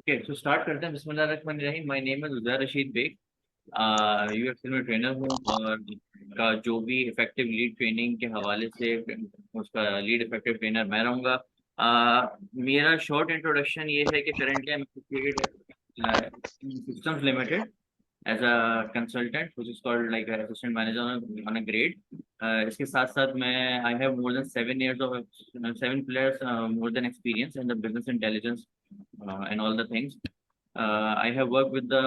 Okay so start करते हैं। बिस्मिल्लाहिर्रहमानिर्रहीम। My name is Uzair Rashid Baig. UFC में ट्रेनर हूँ और का जो भी इफेक्टिव लीड ट्रेनिंग के हवाले से उसका लीड इफेक्टिव ट्रेनर मैं रहूँगा। मेरा शॉर्ट इंट्रोडक्शन ये है कि currently I am associated systems limited as a consultant which is called like a assistant manager on a grade. इसके साथ साथ मैं I have more than 7 years of 7 plus more than experience in the business intelligence and all the things. I have worked with the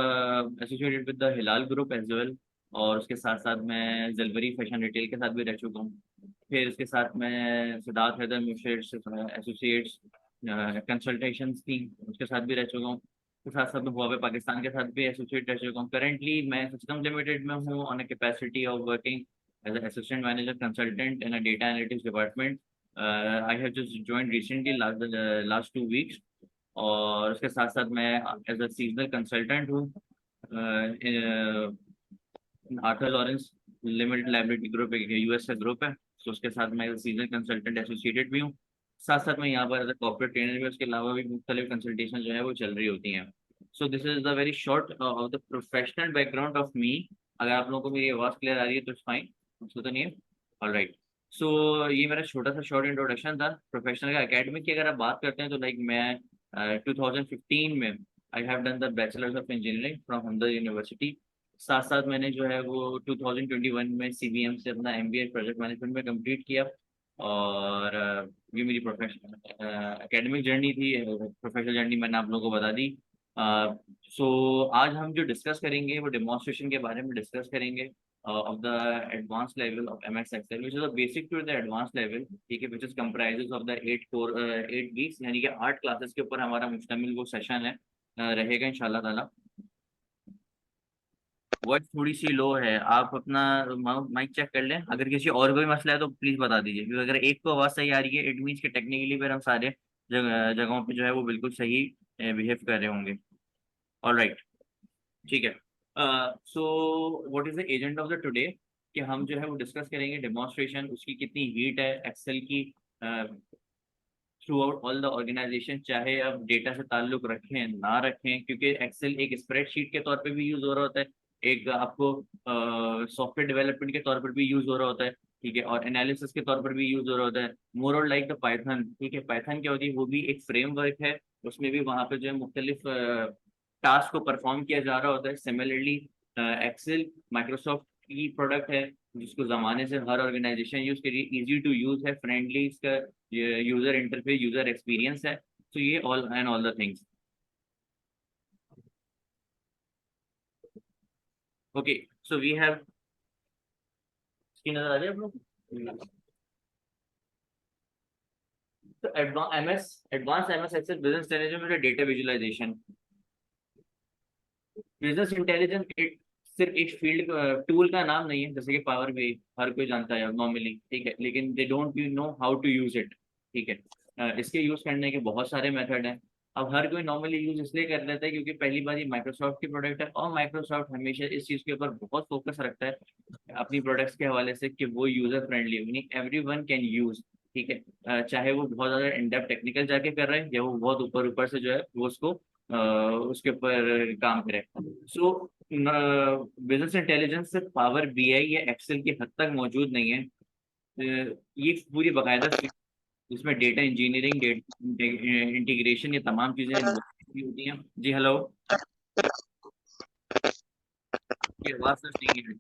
associated with the Hilal Group as well. और उसके साथ साथ मैं जलबरी fashion retail के साथ भी रह चुका हूँ। फिर इसके साथ मैं सिद्धार्थ हैदर एसोसिएट्स कंसल्टेशंस थी, उसके साथ भी रह चुका हूँ। के साथ साथ मैं हुआवे पाकिस्तान के साथ भी एसोसिएट रह चुका हूँ। करेंटली मैं सिस्टम लिमिटेड में हूँ on a capacity of working as assistant manager consultant in a data analytics department. I have just joined recently last 2 weeks. और उसके साथ साथ मैं एज अ सीजनल कंसल्टेंट हूँ Arthur Lawrence limited liability group, एक US का group है। तो उसके साथ मैं सीजनल कंसल्टेंट एसोसिएटेड भी हूँ। साथ साथ मैं यहाँ पर एज अ कॉर्पोरेट ट्रेनर भी, उसके अलावा भी मुख्तलिफ कंसल्टेशन जो है वो चल रही होती हैं। So this is the very short of the professional background of me. अगर आप लोगों को मेरी आवाज़ क्लियर आ रही है तो फाइन, उसको तो नहीं है। All right. सो ये मेरा छोटा सा शॉर्ट इंट्रोडक्शन था प्रोफेशनल का। एकेडमिक की अगर आप बात करते हैं तो लाइक मैं 2015 में I have done the bachelors of engineering from Hamdard university. साथ साथ मैंने जो है वो 2021 में सीबीएम से अपना एमबीए प्रोजेक्ट मैनेजमेंट में कंप्लीट किया। और ये मेरी प्रोफेशनल एकेडमिक जर्नी थी। प्रोफेशनल जर्नी मैंने आप लोगों को बता दी। सो आज हम जो डिस्कस करेंगे वो डेमोन्स्ट्रेशन के बारे में डिस्कस करेंगे of the advance level of MS Excel which is the basic to the advance level. ठीक है, which is comprises of the 8 weeks, यानी कि 8 क्लासेस के ऊपर हमारा मुश्तमिल वो सेशन है, रहेगा इंशाल्लाह ताला। वॉइस थोड़ी सी लो है, आप अपना माइक चेक कर लें। अगर किसी और कोई मसला है तो प्लीज बता दीजिए, क्योंकि अगर एक को आवाज सही आ रही है इट मीन्स कि टेक्निकली फिर हम सारे जगहों पे जो है वो बिल्कुल सही बिहेव कर रहे होंगे। ऑल राइट, ठीक है। So what is the agenda of the today, कि हम जो है वो डिस्कस करेंगे डेमोन्स्ट्रेशन, उसकी कितनी हीट है एक्सेल की throughout all the organization, चाहे आप डेटा से ताल्लुक रखें ना रखें, क्योंकि एक्सेल एक स्प्रेडशीट के तौर पे भी यूज हो रहा होता है, एक आपको सॉफ्टवेयर डेवलपमेंट के तौर पर भी यूज हो रहा होता है, ठीक है, और एनालिसिस के तौर पर भी यूज हो रहा होता है। मोर और लाइक द पाइथन, ठीक है। पाइथन क्या होती है, वो भी एक फ्रेमवर्क है, उसमें भी वहाँ पे जो है मुख्तलिफ टास्क को परफॉर्म किया जा रहा होता है। सिमिलरली एक्सेल माइक्रोसॉफ्ट की प्रोडक्ट है, जिसको ज़माने से हर ऑर्गेनाइजेशन यूज करिए, इजी टू यूज है, फ्रेंडली इसका यूजर इंटरफेस यूजर एक्सपीरियंस है। तो ये all and all the things. Okay, so we have, screen नजर आ रही है आप लोग? तो advance MS Excel business intelligence data visualization. Business intelligence सिर्फ एक फील्ड टूल का नाम नहीं है, जैसे कि पावर भी हर कोई जानता है नॉर्मली, ठीक है, लेकिन they don't know how to use it, ठीक है। इसके यूज करने के बहुत सारे मेथड हैं। अब हर कोई नॉर्मली यूज इसलिए कर लेता है क्योंकि पहली बार ये माइक्रोसॉफ्ट की प्रोडक्ट है, और माइक्रोसॉफ्ट हमेशा इस चीज़ के ऊपर बहुत फोकस रखता है अपनी प्रोडक्ट्स के हवाले से कि वो user friendly, meaning every one can use, ठीक है। चाहे वो बहुत ज़्यादा इन डेप्थ टेक्निकल जाके कर रहे हैं, या वो बहुत ऊपर ऊपर से जो है वो उसको उसके ऊपर काम करे। सो बिजनेस इंटेलिजेंस सिर्फ पावर बीआई या एक्सेल की हद तक मौजूद नहीं है। ये पूरी बाकायदा इसमें डेटा इंजीनियरिंग, डेटा इंटीग्रेशन, ये तमाम चीज़ें involved होती हैं। जी हेलो, ये आवाज़ सच नहीं है।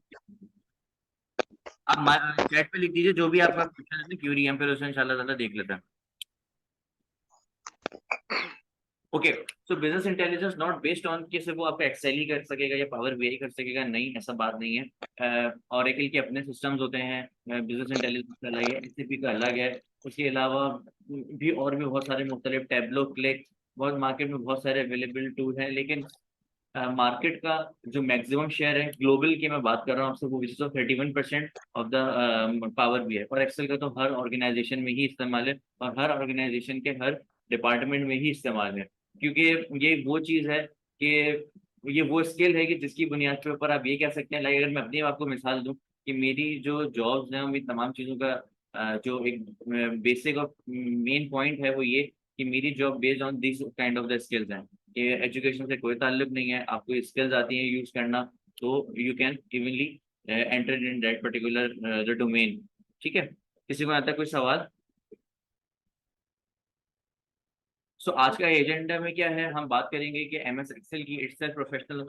आप चैट पे लिख दीजिए जो भी आपका क्वेश्चन है, क्यूरी, हम फिर उसे इंशाल्लाह ताला देख लेते हैं। Okay, so business intelligence not based on कि सिर्फ वो आपका एक्सेल ही कर सकेगा या पावर बीआई कर सकेगा, नहीं, ऐसा बात नहीं है। ऑरेकल के अपने सिस्टम्स होते हैं, बिजनेस इंटेलिजेंस का अलग है, एसएपी का अलग है। उसके अलावा भी और भी बहुत सारे मुख्तलिफ, टैबलो, क्लिक, बहुत मार्केट में बहुत सारे अवेलेबल टूल हैं, लेकिन मार्केट का जो मैक्सिमम शेयर है ग्लोबल की मैं बात कर रहा हूँ आपसे, वो which is 31% of the Power B है। और एक्सेल का तो हर ऑर्गेनाइजेशन में ही इस्तेमाल है, और हर ऑर्गेनाइजेशन के हर डिपार्टमेंट में ही इस्तेमाल है, क्योंकि ये वो चीज़ है कि ये वो स्किल है कि जिसकी बुनियाद के ऊपर आप ये कह सकते हैं, लाइक अगर मैं अपनी आपको मिसाल दूं कि मेरी जो जॉब्स हैं, मेरी तमाम चीज़ों का जो एक बेसिक और मेन पॉइंट है वो ये कि मेरी job based on this kind of the skills हैं, ये एजुकेशन से कोई ताल्लुक नहीं है, आपको स्किल्स आती हैं यूज करना, तो you can evenly enter in that particular the domain. ठीक है, किसी को आता है कोई सवाल? सो आज का एजेंडा में क्या है, हम बात करेंगे कि एम एस एक्सेल की इट्सेल्फ प्रोफेशनल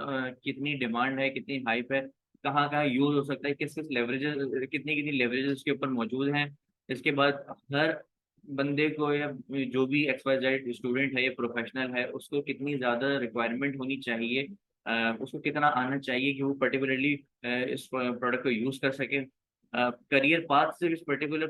कितनी डिमांड है, कितनी हाइप है, कहाँ कहाँ यूज हो सकता है, किस किस लेवरेजेस, कितनी कितनी लेवरेजेस उसके ऊपर मौजूद हैं। इसके बाद हर बंदे को या जो भी XYZ स्टूडेंट है या प्रोफेशनल है, उसको कितनी ज़्यादा रिक्वायरमेंट होनी चाहिए, उसको कितना आना चाहिए कि वो पर्टिकुलरली इस प्रोडक्ट को यूज़ कर सके। करियर पाथ से इस पर्टिकुलर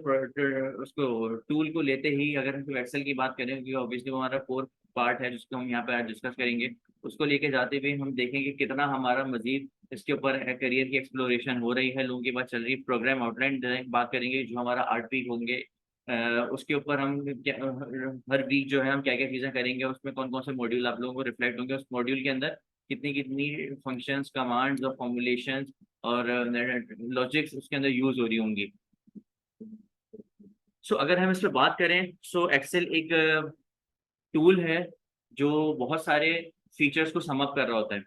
उसको टूल को लेते ही, अगर हम एक्सेल की बात करें, क्योंकि ऑब्वियसली वो हमारा कोर पार्ट है जिसको हम यहाँ पे आज डिस्कस करेंगे, उसको लेके जाते हुए हम देखेंगे कितना हमारा मजीद इसके ऊपर करियर की एक्सप्लोरेशन हो रही है, लोगों की बात चल रही है। प्रोग्राम आउटलाइन बात करेंगे, जो हमारा 8 वीक होंगे, उसके ऊपर हम हर वीक जो है हम क्या क्या चीज़ें करेंगे, उसमें कौन कौन से मॉड्यूल आप लोगों को रिफ्लेक्ट होंगे, उस मॉड्यूल के अंदर कितनी कितनी फंक्शंस, कमांड्स और फॉर्मुलेशंस और लॉजिक्स उसके अंदर यूज हो रही होंगी। सो अगर हम इस पर बात करें, सो एक्सेल एक टूल है जो बहुत सारे फीचर्स को सम अप कर रहा होता है।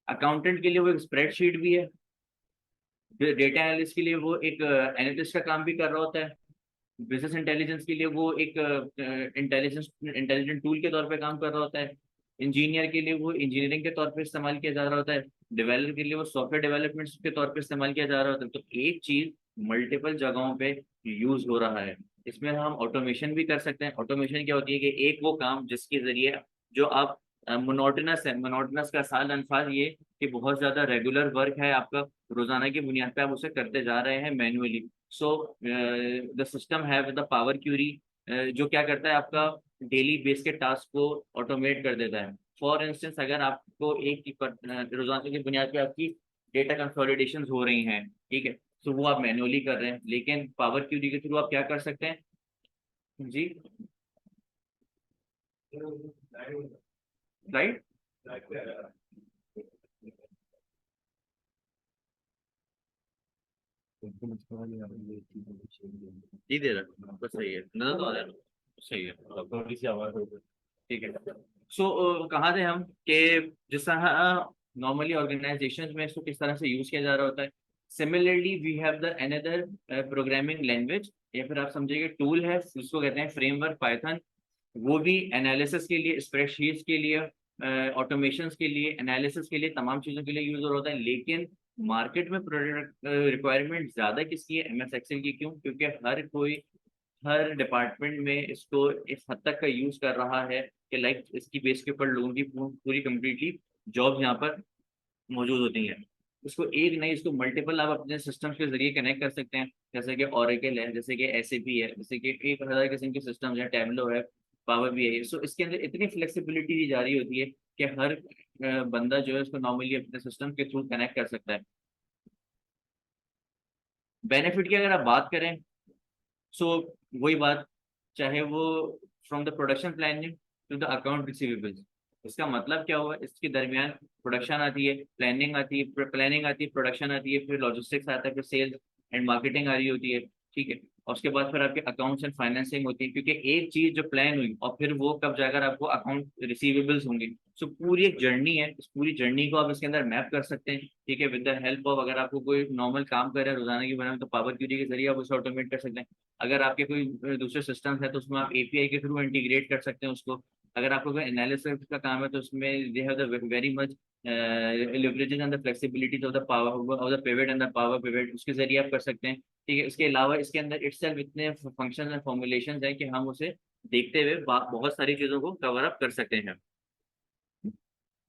अकाउंटेंट के लिए वो एक स्प्रेडशीट भी है, डेटा एनालिस्ट के लिए वो एक एनालिस्ट का काम भी कर रहा होता है, बिजनेस इंटेलिजेंस के लिए वो एक इंटेलिजेंट टूल के तौर पे काम कर रहा होता है, इंजीनियर के लिए वो इंजीनियरिंग के तौर पे इस्तेमाल किया जा रहा होता है, डेवलपर के लिए वो सॉफ्टवेयर डेवलपमेंट के तौर पे इस्तेमाल किया जा रहा होता है। तो एक चीज मल्टीपल जगहों पे यूज हो रहा है। इसमें हम ऑटोमेशन भी कर सकते हैं। ऑटोमेशन क्या होती है कि एक वो काम जिसके जरिए जो आप मोनोटनस है, मोनोटनस का साल अल्फाज ये कि बहुत ज्यादा रेगुलर वर्क है आपका, रोजाना की बुनियाद पे आप उसे करते जा रहे हैं मैन्युअली। सो द सिस्टम है द पावर क्यूरी, जो क्या करता है आपका डेली बेस के टास्क को ऑटोमेट कर देता है। फॉर इंस्टेंस, अगर आपको रोजाना की बुनियाद पे आपकी डेटा कंसोलिडेशन हो रही हैं, ठीक है, तो वो आप मैन्युअली कर रहे हैं, लेकिन पावर क्यूरी के थ्रू आप क्या कर सकते हैं जी? राइट, जी दे रहा बस, सही है, नजर तो आ रहा है, सही है, थोड़ी सी आवाज हो गई। ठीक है। सो कहाँ थे हम कि जिस तरह नॉर्मली ऑर्गेनाइजेशन में इसको किस तरह से यूज किया जा रहा होता है, similarly we have the another programming language, या फिर आप समझिए टूल है जिसको कहते हैं फ्रेमवर्क पाइथन। वो भी एनालिसिस के लिए, स्प्रेडशीट्स के लिए, ऑटोमेशंस के लिए, एनालिसिस के लिए, तमाम चीज़ों के लिए यूज हो रहा होता है। लेकिन मार्केट में प्रोडक्ट रिक्वायरमेंट ज़्यादा किसकी है? MS एक्सेल की। क्यों? क्योंकि हर कोई, हर डिपार्टमेंट में इसको इस हद तक का यूज कर रहा है कि लाइक इसकी बेस के ऊपर लोगों की पूरी कंप्लीटली जॉब यहाँ पर मौजूद होती हैं। इसको एक नहीं, इसको मल्टीपल आप अपने सिस्टम के जरिए कनेक्ट कर सकते हैं, जैसे कि ओरेकल है, जैसे कि SAP है, जैसे कि 1,000 किस्म के सिस्टम है, टैबलो है, पावर BI है। सो इसके अंदर इतनी फ्लेक्सिबिलिटी दी जा रही होती है कि हर बंदा जो है उसको नॉर्मली अपने सिस्टम के थ्रू कनेक्ट कर सकता है। बेनिफिट की अगर आप बात करें, सो वही बात, चाहे वो from the production planning to the account receivables, इसका मतलब क्या हुआ? इसके दरमियान प्रोडक्शन आती है, प्लानिंग आती है, प्रोडक्शन आती है, फिर लॉजिस्टिक्स आता है, फिर सेल्स एंड मार्केटिंग आ रही होती है। ठीक है, और उसके बाद फिर आपके अकाउंट्स एंड फाइनेंसिंग होती है, क्योंकि एक चीज जो प्लान हुई और फिर वो कब जाकर आपको अकाउंट रिसीवेबल्स होंगे। सो पूरी एक जर्नी है, इस पूरी जर्नी को आप इसके अंदर मैप कर सकते हैं। ठीक है, विद द हेल्प ऑफ, अगर आपको कोई नॉर्मल काम कर रहे हैं रोजाना की बना, तो पावर क्यूरी के जरिए आप उसे ऑटोमेट कर सकते हैं। अगर आपके कोई दूसरे सिस्टम्स है तो उसमें आप API के थ्रू इंटीग्रेट कर सकते हैं उसको। अगर आपको कोई एनालिसिस का काम है तो उसमें they have the very much leverages and the flexibilities of the power of the pivot and the Power pivot, उसके जरिए आप कर सकते हैं। ठीक है, इसके अलावा इसके अंदर इटसेल्फ इतने फंक्शंस एंड फॉर्मुलेशंस हैं कि हम उसे देखते हुए बहुत सारी चीज़ों को कवर अप कर सकते हैं।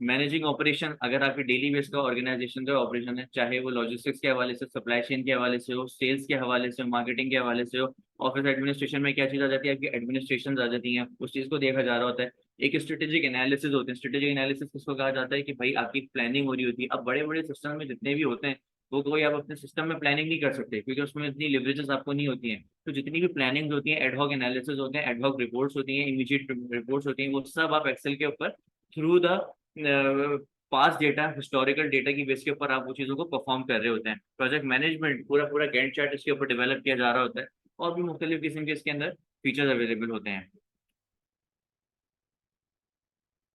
मैनेजिंग ऑपरेशन, अगर आपके डेली बेस का ऑर्गेनाइजेशन का ऑपरेशन है, चाहे वो लॉजिस्टिक्स के हवाले से, सप्लाई चेन के हवाले से हो, सेल्स के हवाले से, मार्केटिंग के हवाले से हो, ऑफिस एडमिनिस्ट्रेशन में क्या चीज़ आ जाती है? आपकी एडमिनिस्ट्रेशन आ जाती है, उस चीज़ को देखा जा रहा होता है। एक स्ट्रेटेजिक एनालिसिस होते हैं। स्ट्रेटेजिक एनालिसिस किसको कहा जाता है? कि भाई आपकी प्लानिंग हो रही होती है। अब बड़े बड़े सिस्टम में जितने भी होते हैं, वो कोई आप अपने सिस्टम में प्लानिंग नहीं कर सकते, क्योंकि उसमें इतनी लिवरेजेस आपको नहीं होती हैं। तो जितनी भी प्लानिंग होती है, एडहॉक एनालिसिस होते हैं, एडहॉक रिपोर्ट्स होती हैं, इमीडिएट रिपोर्ट्स होती हैं, वो सब आप एक्सेल के ऊपर through the pass data, historical data की बेस के ऊपर आप वो चीज़ों को परफॉर्म कर रहे होते हैं। प्रोजेक्ट मैनेजमेंट, पूरा पूरा गैंट चार्ट इसके ऊपर डेवलप किया जा रहा होता है, और भी मुख्तलिफ किस्म के इसके अंदर फीचर्स अवेलेबल होते हैं।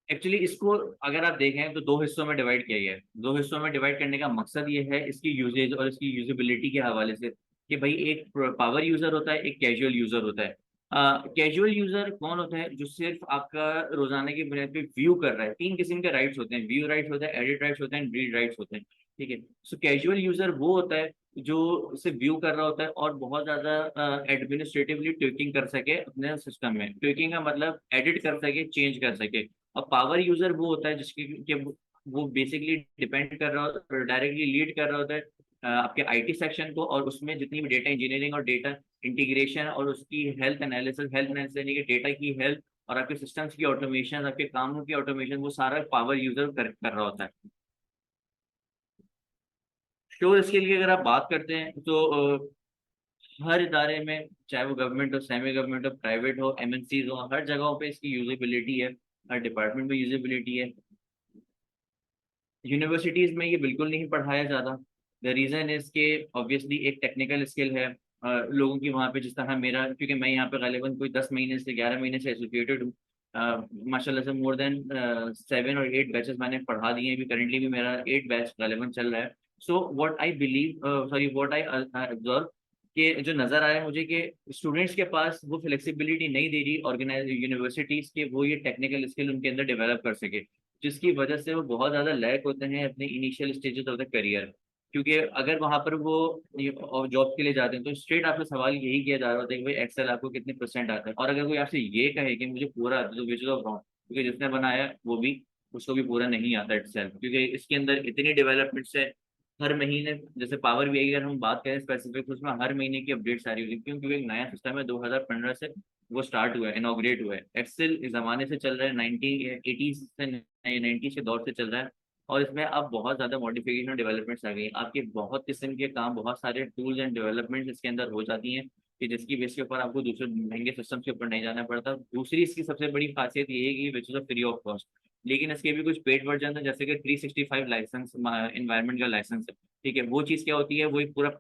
एक्चुअली इसको अगर आप देखें तो दो हिस्सों में डिवाइड किया गया है। दो हिस्सों में डिवाइड करने का मकसद ये है इसकी यूजेज और इसकी यूजेबिलिटी के हवाले से कि भाई एक पावर यूजर होता है, एक कैजुअल यूजर होता है। कैजुअल यूजर कौन होता है? जो सिर्फ आपका रोजाना की बुनियाद पे व्यू कर रहा है। तीन किस्म के राइट्स होते हैं, व्यू राइट्स होता है, एडिट राइट्स होते हैं, रीड राइट्स होते हैं। ठीक है। सो कैजुअल यूजर वो होता है जो सिर्फ व्यू कर रहा होता है और बहुत ज्यादा एडमिनिस्ट्रेटिवली ट्विकिंग कर सके अपने सिस्टम में। ट्विकिंग का मतलब एडिट कर सके, चेंज कर सके। और पावर यूजर वो होता है जिसकी कि वो बेसिकली डिपेंड कर रहा होता है, डायरेक्टली लीड कर रहा होता है आपके आईटी सेक्शन को, और उसमें जितनी भी डेटा इंजीनियरिंग और डेटा इंटीग्रेशन और उसकी हेल्थ एनालिसिस यानी कि डेटा की हेल्थ और आपके सिस्टम्स की ऑटोमेशन, आपके कामों की ऑटोमेशन, वो सारा पावर यूजर कर रहा होता है। तो इसके लिए अगर आप बात करते हैं तो हर इदारे में, चाहे वो गवर्नमेंट हो, सेमी गवर्नमेंट हो, प्राइवेट हो, एमएनसीज हो, हर जगहों पे इसकी यूजेबिलिटी है। हर डिपार्टमेंट में यूजेबिलिटी है। यूनिवर्सिटीज में ये बिल्कुल नहीं पढ़ाया जाता। द रीजन इज के ऑब्वियसली एक टेक्निकल स्किल है लोगों की वहाँ पे, जिस तरह मेरा, क्योंकि मैं यहाँ पे गालिबन कोई 10 महीने से 11 महीने से एसोसिएटेड हूँ। माशाल्लाह से मोर देन 7 और 8 बैचेस मैंने पढ़ा दिए हैं। अभी करेंटली भी मेरा 8 बैच गालिबन चल रहा है। So what I believe, sorry what I observe, कि जो नजर आया मुझे कि स्टूडेंट्स के पास वो फ्लेक्सिबिलिटी नहीं दे रही ऑर्गेनाइज यूनिवर्सिटीज के, वो ये टेक्निकल स्किल उनके अंदर डेवलप कर सके, जिसकी वजह से वो बहुत ज्यादा लैक होते हैं अपने initial stages of the career. क्योंकि अगर वहां पर वो जॉब के लिए जाते हैं तो स्ट्रेट आपसे सवाल यही किया जा रहा होता है कि भाई एक्सेल आपको कितने परसेंट आता है। और अगर कोई आपसे ये कहे कि मुझे पूरा आता है, तो विच ऑफ रॉन्ग, क्योंकि जिसने बनाया वो भी, उसको भी पूरा नहीं आता इटसेल्फ, क्योंकि इसके अंदर इतनी डेवलपमेंट्स है। हर महीने, जैसे पावर बीआई अगर हम बात करें स्पेसिफिक, उसमें हर महीने की अपडेट सारी होती है। क्यों? क्योंकि एक नया सिस्टम है, 2015 से वो स्टार्ट हुआ है, इनॉग्रेट हुआ है। एक्सेल इस जमाने से चल रहा है, 1980 से 90 के दौर से चल रहा है। और इसमें अब बहुत ज्यादा मॉडिफिकेशन और डेवलपमेंट्स आ गई हैं। आपके बहुत किस्म के काम, बहुत सारे टूल्स एंड डेवलपमेंट्स इसके अंदर हो जाती हैं कि जिसकी बेस के ऊपर आपको दूसरे महंगे सिस्टम के ऊपर नहीं जाना पड़ता। दूसरी इसकी सबसे बड़ी खासियत ये है कि which is free of cost. लेकिन इसके भी कुछ पेड वर्जन है, जैसे कि 365 लाइसेंस, इन्वायरमेंट का लाइसेंस है। ठीक है। वो चीज़ क्या होती है, वो एक पूरा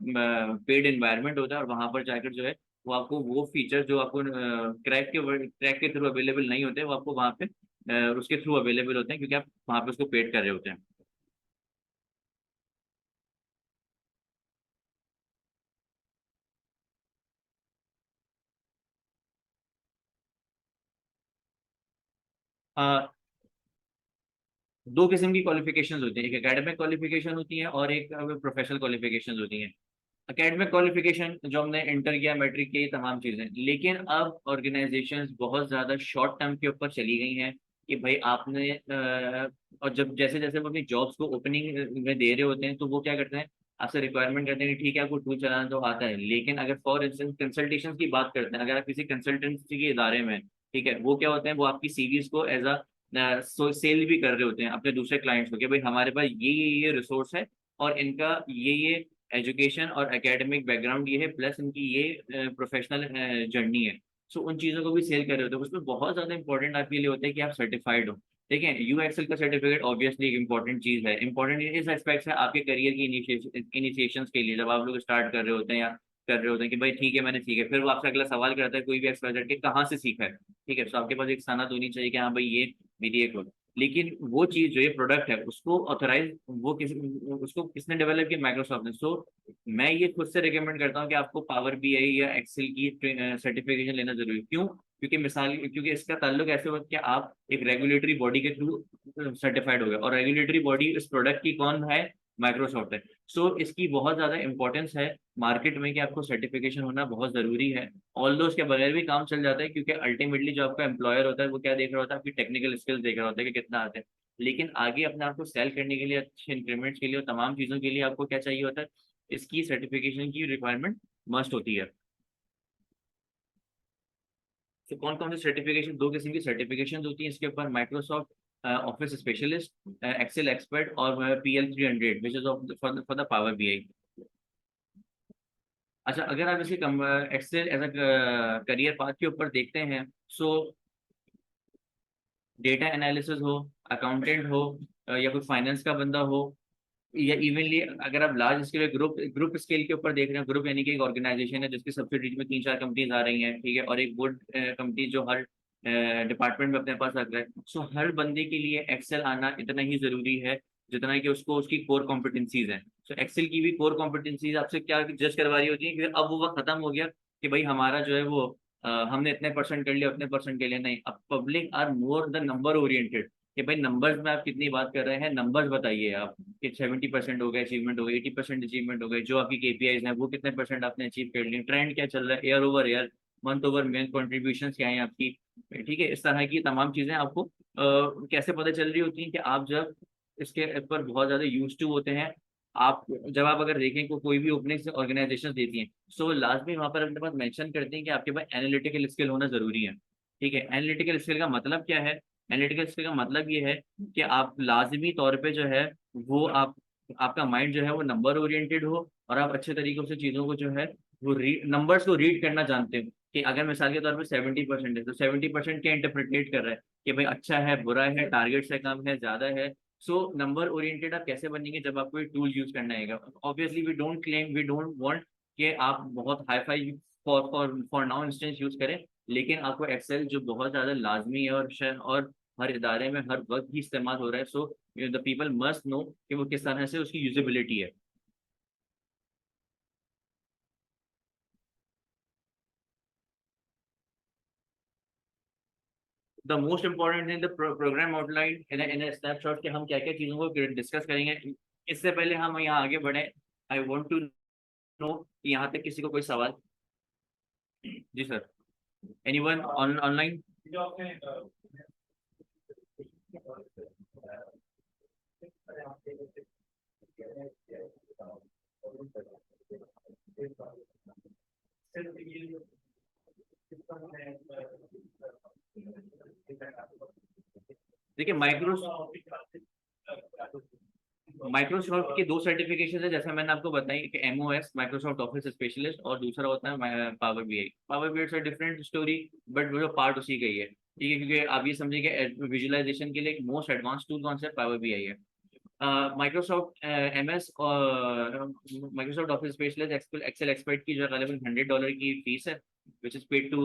पेड एनवायरनमेंट होता है, और वहां पर जाकर जो है वो आपको वो फीचर जो आपको क्रैक के थ्रू अवेलेबल नहीं होते, वो आपको वहाँ पे उसके थ्रू अवेलेबल होते हैं, क्योंकि आप वहाँ पे उसको पेड कर रहे होते हैं। अ, दो किस्म की क्वालिफिकेशंस होती हैं, एक एकेडमिक क्वालिफिकेशन होती है और एक प्रोफेशनल क्वालिफिकेशंस होती हैं। एकेडमिक क्वालिफिकेशन जो हमने इंटर किया, मैट्रिक किया, ये तमाम चीजें। लेकिन अब ऑर्गेनाइजेशंस बहुत ज्यादा शॉर्ट टर्म के ऊपर चली गई हैं कि भाई आपने और जब जैसे जैसे वो अपनी जॉब्स को ओपनिंग में दे रहे होते हैं, तो वो क्या करते हैं, आपसे रिक्वायरमेंट करते हैं कि ठीक है आपको टूल चलाना तो आता है, लेकिन अगर फॉर इंस्टेंस कंसल्टेशन की बात करते हैं, अगर आप किसी कंसल्टेंसी के इदारे में, ठीक है, वो क्या होते हैं, वो आपकी सीवीज को एज अ सेल भी कर रहे होते हैं अपने दूसरे क्लाइंट्स को कि भाई हमारे पास ये रिसोर्स है, और इनका ये एजुकेशन और एकेडमिक बैकग्राउंड ये है, प्लस इनकी ये प्रोफेशनल जर्नी है। सो उन चीज़ों को भी सेल कर रहे होते हैं। उसमें बहुत ज़्यादा इंपॉर्टेंट आपके लिए होता है कि आप सर्टिफाइड हो। देखें, यू एक्सेल का सर्टिफिकेट ऑब्वियसली एक इंपॉर्टेंट चीज़ है। इंपॉर्टेंट इस एस्पेक्ट है आपके करियर की इनिशिएशन के लिए, जब आप लोग स्टार्ट कर रहे होते हैं या कर रहे होते हैं कि भाई ठीक है मैंने सीखा, फिर वो आपसे अगला सवाल करता है कोई भी एक्सपर्ट के कहाँ से सीखा है। ठीक है। तो आपके पास एक सनद होनी चाहिए कि हाँ भाई ये मेरी एक हो। लेकिन वो चीज़ जो ये प्रोडक्ट है उसको ऑथराइज वो किस उसको किसने डेवलप किया? माइक्रोसॉफ्ट ने। सो मैं ये खुद से रिकमेंड करता हूँ कि आपको पावर बीआई या एक्सेल की सर्टिफिकेशन लेना जरूरी है। क्यों? क्योंकि इसका ताल्लुक ऐसे होता है कि आप एक रेगुलेटरी बॉडी के थ्रू सर्टिफाइड हो गए, और रेगुलेटरी बॉडी इस प्रोडक्ट की कौन है? माइक्रोसॉफ्ट है। सो इसकी बहुत ज्यादा इंपॉर्टेंस है मार्केट में कि आपको सर्टिफिकेशन होना बहुत जरूरी है। ऑल्दो उसके बगैर भी काम चल जाता है, क्योंकि अल्टीमेटली जो आपका एम्प्लॉयर होता है वो क्या देख रहा होता है? आपकी टेक्निकल स्किल्स देख रहा होता है कि कितना आते हैं। लेकिन आगे अपने आप को सेल करने के लिए, अच्छे इंक्रीमेंट्स के लिए और तमाम चीज़ों के लिए आपको क्या चाहिए होता है? इसकी सर्टिफिकेशन की रिक्वायरमेंट मस्ट होती है। तो कौन कौन सी सर्टिफिकेशन? दो किस्म की सर्टिफिकेशन होती हैं इसके ऊपर, Microsoft Office specialist, Excel expert, और PL300 which is for the Power BI. अच्छा, अगर आप इसे Excel as a career path के ऊपर देखते हैं, सो डेटा एनालिसिस हो, अकाउंटेंट हो, या कोई फाइनेंस का बंदा हो, या इवनली अगर आप large scale group group scale के ऊपर देख रहे हैं, ग्रुप यानी कि एक ऑर्गेनाइजेशन है जिसकी सब्सिडीज में 3-4 कंपनीज आ रही हैं, ठीक है, और एक गुड कंपनी जो हर डिपार्टमेंट में अपने पास रख रहा है। सो हर बंदे के लिए एक्सेल आना इतना ही जरूरी है जितना कि उसको उसकी कोर कॉम्पिटेंसीज है। सो एक्सेल की भी कोर कॉम्पिटेंसीज आपसे क्या जज करवा रही होती है कि अब वो वक्त खत्म हो गया कि भाई हमारा जो है वो हमने इतने परसेंट कर लिया उतने परसेंट के लिए नहीं। अब public are more the number oriented कि भाई नंबर्स में आप कितनी बात कर रहे हैं, नंबर्स बताइए आप कि 70% हो गए अचीवमेंट हो गए, 80% अचीवमेंट हो गए, जो आपकी केपीआईज हैं वो कितने परसेंट आपने अचीव कर लिए, ट्रेंड क्या चल रहा है, year over year, month over month contribution क्या है आपकी। ठीक है, इस तरह की तमाम चीजें आपको कैसे पता चल रही होती हैं कि आप जब इसके ऊपर बहुत ज्यादा यूज टू होते हैं। आप जब आप अगर देखें कोई भी ओपनिंग ऑर्गेनाइजेशन देती हैं सो लास्ट में वहां पर अपने पास मेंशन करते हैं कि आपके पास एनालिटिकल स्किल होना जरूरी है। ठीक है, एनालिटिकल स्किल का मतलब क्या है? एनालिटिकल स्किल का मतलब ये है कि आप लाजमी तौर पे जो है वो आपका माइंड जो है वो नंबर ओरिएंटेड हो और आप अच्छे तरीकों से चीजों को जो है वो नंबर्स को रीड करना जानते हो। कि अगर मिसाल के तौर पे 70% है तो 70% क्या इंटरप्रिटेट कर रहा है कि भाई अच्छा है, बुरा है, टारगेट से कम है, ज्यादा है। सो नंबर ओरिएंटेड आप कैसे बनेंगे जब आपको ये टूल यूज करना है। Obviously we don't claim, we don't want कि आप बहुत hifi for now instance use करें, लेकिन आपको एक्सेल जो बहुत ज्यादा लाजमी है और हर इदारे में हर वक्त ही इस्तेमाल हो रहा है। So the people must know कि वो किस तरह से उसकी यूजेबिलिटी है। The most important thing the programme outline in snapshot के हम क्या क्या चीज़ों को डिस्कस करेंगे। इससे पहले हम यहाँ आगे बढ़े, आई वॉन्ट टू नो कि यहाँ तक किसी को कोई सवाल। जी सर, एनीवन ऑनलाइन? देखिए माइक्रोसॉफ्ट की दो सर्टिफिकेशन है जैसा मैंने आपको बताई कि एमओएस माइक्रोसॉफ्ट ऑफिस स्पेशलिस्ट और दूसरा होता है पावर बीआई। पावर बीआई से डिफरेंट स्टोरी, बट वो जो पार्ट उसी का ही है। ठीक है, क्योंकि आप ये समझिए कि विजुअलाइजेशन के लिए मोस्ट एडवांस टूल कौन सा है? पावर बीआई है। माइक्रोसॉफ्ट एमएस और Microsoft Office specialist Excel expert की जो अवेलेबल $100 की फीस है विच इज पेड टू,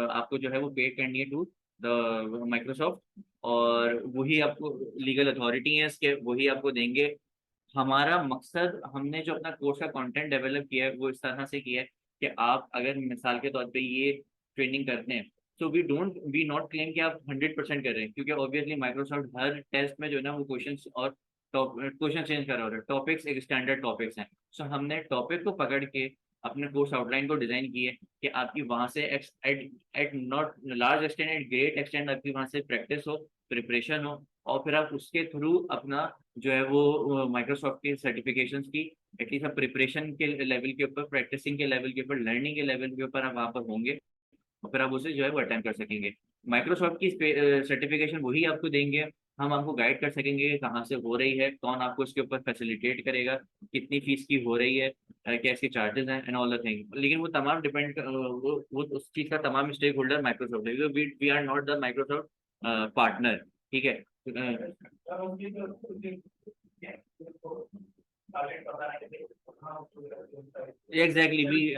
आपको जो है वो पे करनी है टू द माइक्रोसॉफ्ट। और वही आपको लीगल अथॉरिटी है इसके, वही आपको देंगे। हमारा मकसद, हमने जो अपना कोर्स का कंटेंट डेवलप किया है वो इस तरह से किया है कि आप अगर मिसाल के तौर पे ये ट्रेनिंग करते हैं तो वी नॉट क्लेम कि आप 100% कर रहे हैं, क्योंकि ऑब्वियसली माइक्रोसॉफ्ट हर टेस्ट में जो है ना वो क्वेश्चन और क्वेश्चन चेंज कर रहा है, टॉपिक्स एक स्टैंडर्ड टॉपिक्स हैं। सो हमने टॉपिक को पकड़ के अपने कोर्स आउटलाइन को डिजाइन किए कि आपकी वहां से at not large extend, at great extend आपकी वहां से प्रैक्टिस हो, प्रिपरेशन हो, और फिर आप उसके थ्रू अपना जो है वो माइक्रोसॉफ्ट की सर्टिफिकेशंस की एटलीस्ट आप प्रिपरेशन के लेवल के ऊपर, प्रैक्टिसिंग के लेवल के ऊपर, लर्निंग के लेवल के ऊपर आप वहाँ पर होंगे और फिर आप उसे जो है वो अटेंड कर सकेंगे। माइक्रोसॉफ्ट की सर्टिफिकेशन वही आपको देंगे। हम आपको गाइड कर सकेंगे कि कहाँ से हो रही है, कौन आपको इसके ऊपर फैसिलिटेट करेगा, कितनी फीस की हो रही है, क्या इसके चार्जेस हैं एंड ऑल द थिंग। लेकिन वो तमाम डिपेंड, वो उस चीज़ का तमाम स्टेक होल्डर माइक्रोसॉफ्ट है, we are not the Microsoft partner. ठीक है। एग्जैक्टली भी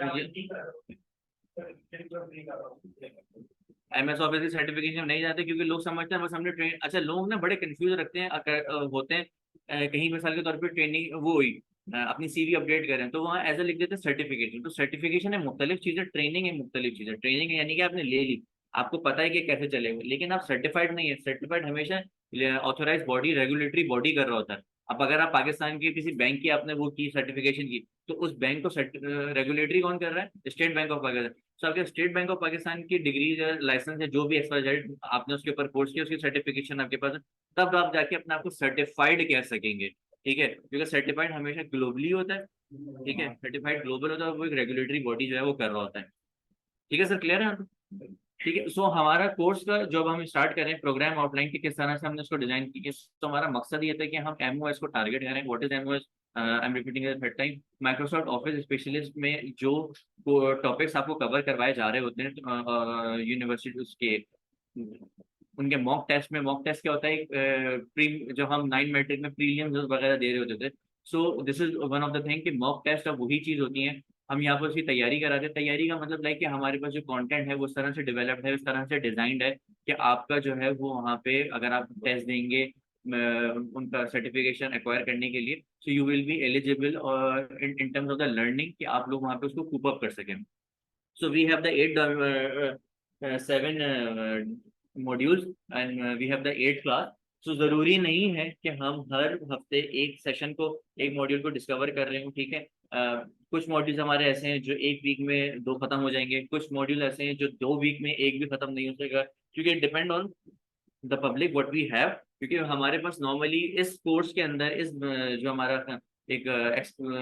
एमएस ऑफिस की सर्टिफिकेशन नहीं जाते क्योंकि लोग समझते हैं बस हमने ट्रेन, अच्छा लोग ना बड़े कंफ्यूज रखते हैं होते हैं कहीं मिसाल के तौर पे ट्रेनिंग वो हुई, अपनी सीवी अपडेट करें तो वहाँ ऐसा लिख देते हैं सर्टिफिकेशन। तो सर्टिफिकेशन है मुख्तलिफ चीजें, ट्रेनिंग है मुख्तलिफ चीजें। ट्रेनिंग है यानी कि आपने ले ली, आपको पता है कि कैसे चलेगा, लेकिन आप सर्टिफाइड नहीं है। सर्टिफाइड हमेशा ऑथोराइज बॉडी, रेगुलेटरी बॉडी कर रहा होता है। अब अगर आप पाकिस्तान के किसी बैंक की आपने वो की सर्टिफिकेशन की, तो उस बैंक को रेगुलेटरी कौन कर रहा है? State Bank of Pakistan. So अगर स्टेट बैंक ऑफ पाकिस्तान की डिग्री या लाइसेंस है जो भी एक्सपायर्ड आपने उसके ऊपर कोर्स किया, उसकी सर्टिफिकेशन आपके पास है, तब आप जाके अपने आप को सर्टिफाइड कह सकेंगे। ठीक है, क्योंकि सर्टिफाइड हमेशा ग्लोबली होता है। ठीक है, सर्टिफाइड ग्लोबल होता है, वो एक रेगुलेटरी बॉडी जो है वो कर रहा होता है। ठीक है सर, क्लियर है आपको? ठीक है। सो हमारा कोर्स का जब हम स्टार्ट करें प्रोग्राम आउटलाइन की किस तरह से हमने उसको डिजाइन की, तो हमारा मकसद ये था कि हम एमओएस को टारगेट करें। What is MOS? I am repeating third time. Microsoft Office specialist में जो टॉपिक्स आपको कवर करवाए जा रहे होते हैं यूनिवर्सिटी के, उनके मॉक टेस्ट क्या होता है? प्री जो हम 9 मैट्रिक में प्रीलिम्स वगैरह दे रहे होते थे, so this is one of the thing कि मॉक टेस्ट अब वही चीज होती है हम यहाँ पर उसकी तैयारी कराते हैं। तैयारी का मतलब लाइक कि हमारे पास जो कंटेंट है वो उस तरह से डेवलप्ड है, उस तरह से डिजाइंड है कि आपका जो है वो वहाँ पे अगर आप टेस्ट देंगे उनका सर्टिफिकेशन एक्वायर करने के लिए, so you will be eligible और in terms of the learning कि आप लोग वहाँ पे उसको कूप अप कर सकें। So we have the seven modules and we have the 8 class. So जरूरी नहीं है कि हम हर हफ्ते एक सेशन को, एक मॉड्यूल को डिस्कवर कर रहे हो, ठीक है। कुछ मॉड्यूल्स हमारे ऐसे हैं जो एक वीक में 2 खत्म हो जाएंगे, कुछ मॉड्यूल ऐसे हैं जो 2 वीक में एक भी खत्म नहीं हो सकेगा, क्योंकि depend on the public what we have. क्योंकि हमारे पास नॉर्मली इस कोर्स के अंदर जो हमारा एक